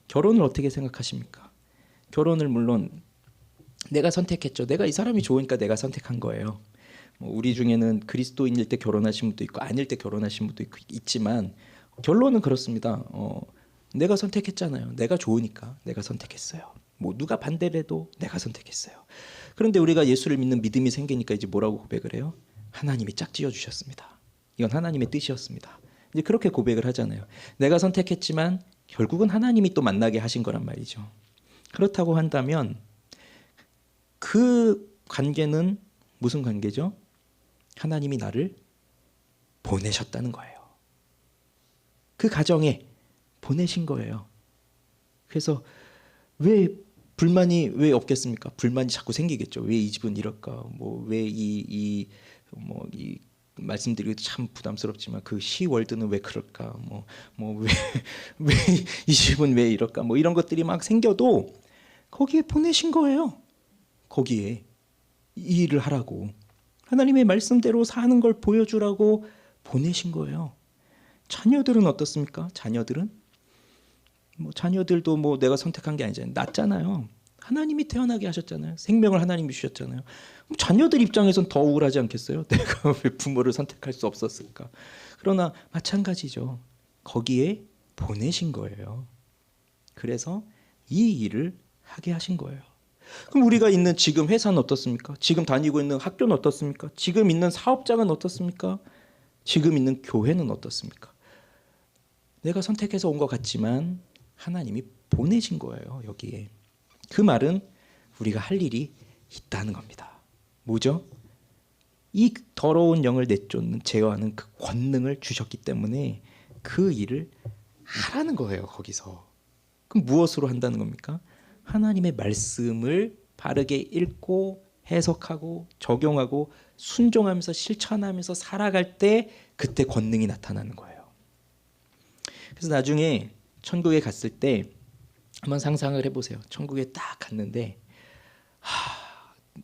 결혼을 어떻게 생각하십니까? 결혼을 물론 내가 선택했죠. 내가 이 사람이 좋으니까 내가 선택한 거예요. 우리 중에는 그리스도인일 때 결혼하신 분도 있고 아닐 때 결혼하신 분도 있지만 결론은 그렇습니다. 내가 선택했잖아요. 내가 좋으니까 내가 선택했어요. 뭐 누가 반대를 해도 내가 선택했어요. 그런데 우리가 예수를 믿는 믿음이 생기니까 이제 뭐라고 고백을 해요? 하나님이 짝지어 주셨습니다. 이건 하나님의 뜻이었습니다. 이제 그렇게 고백을 하잖아요. 내가 선택했지만 결국은 하나님이 또 만나게 하신 거란 말이죠. 그렇다고 한다면 그 관계는 무슨 관계죠? 하나님이 나를 보내셨다는 거예요. 그 가정에 보내신 거예요. 그래서 왜 불만이 왜 없겠습니까? 불만이 자꾸 생기겠죠. 왜 이 집은 이럴까? 뭐 왜 이 말씀드리기도 참 부담스럽지만 그 시월드는 왜 그럴까? 뭐 왜 이 집은 왜 이럴까? 뭐 이런 것들이 막 생겨도 거기에 보내신 거예요. 거기에 이 일을 하라고, 하나님의 말씀대로 사는 걸 보여주라고 보내신 거예요. 자녀들은 어떻습니까? 자녀들은 자녀들도 뭐 내가 선택한 게 아니잖아요. 낳잖아요. 하나님이 태어나게 하셨잖아요. 생명을 하나님이 주셨잖아요. 자녀들 입장에선 더 우울하지 않겠어요? 내가 왜 부모를 선택할 수 없었을까? 그러나 마찬가지죠. 거기에 보내신 거예요. 그래서 이 일을 하게 하신 거예요. 그럼 우리가 있는 지금 회사는 어떻습니까? 지금 다니고 있는 학교는 어떻습니까? 지금 있는 사업장은 어떻습니까? 지금 있는 교회는 어떻습니까? 내가 선택해서 온 것 같지만 하나님이 보내신 거예요. 여기에. 그 말은 우리가 할 일이 있다는 겁니다. 뭐죠? 이 더러운 영을 내쫓는 제어하는 그 권능을 주셨기 때문에 그 일을 하라는 거예요. 거기서. 그럼 무엇으로 한다는 겁니까? 하나님의 말씀을 바르게 읽고 해석하고 적용하고 순종하면서 실천하면서 살아갈 때 그때 권능이 나타나는 거예요. 그래서 나중에 천국에 갔을 때 한번 상상을 해보세요. 천국에 딱 갔는데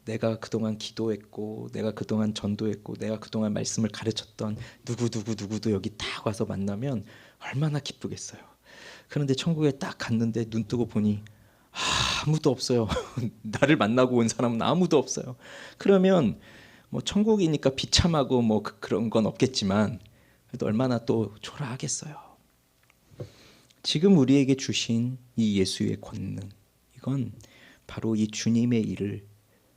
내가 그동안 기도했고 내가 그동안 전도했고 내가 그동안 말씀을 가르쳤던 누구도 여기 딱 와서 만나면 얼마나 기쁘겠어요. 그런데 천국에 딱 갔는데 눈 뜨고 보니 아무도 없어요. 나를 만나고 온 사람은 아무도 없어요. 그러면 뭐 천국이니까 비참하고 뭐 그런 건 없겠지만 그래도 얼마나 또 초라하겠어요. 지금 우리에게 주신 이 예수의 권능, 이건 바로 이 주님의 일을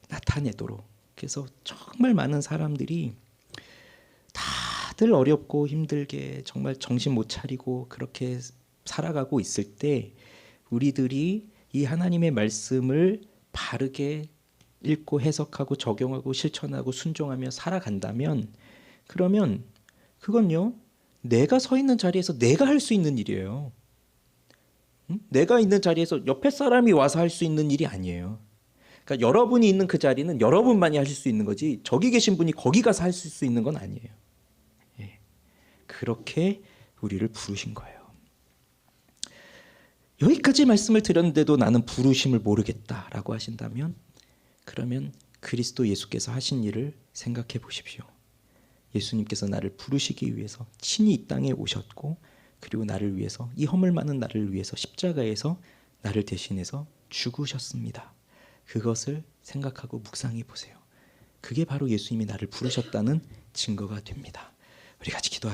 나타내도록, 그래서 정말 많은 사람들이 다들 어렵고 힘들게 정말 정신 못 차리고 그렇게 살아가고 있을 때 우리들이 이 하나님의 말씀을 바르게 읽고 해석하고 적용하고 실천하고 순종하며 살아간다면, 그러면 그건요, 내가 서 있는 자리에서 내가 할 수 있는 일이에요. 내가 있는 자리에서 옆에 사람이 와서 할 수 있는 일이 아니에요. 그러니까 여러분이 있는 그 자리는 여러분만이 하실 수 있는 거지 저기 계신 분이 거기 가서 할 수 있는 건 아니에요. 예. 그렇게 우리를 부르신 거예요. 여기까지 말씀을 드렸는데도 나는 부르심을 모르겠다라고 하신다면, 그러면 그리스도 예수께서 하신 일을 생각해 보십시오. 예수님께서 나를 부르시기 위해서 친히 이 땅에 오셨고, 그리고 나를 위해서, 이 허물 많은 나를 위해서 십자가에서 나를 대신해서 죽으셨습니다. 그것을 생각하고 묵상해 보세요. 그게 바로 예수님이 나를 부르셨다는 증거가 됩니다. 우리 같이 기도하겠습니다.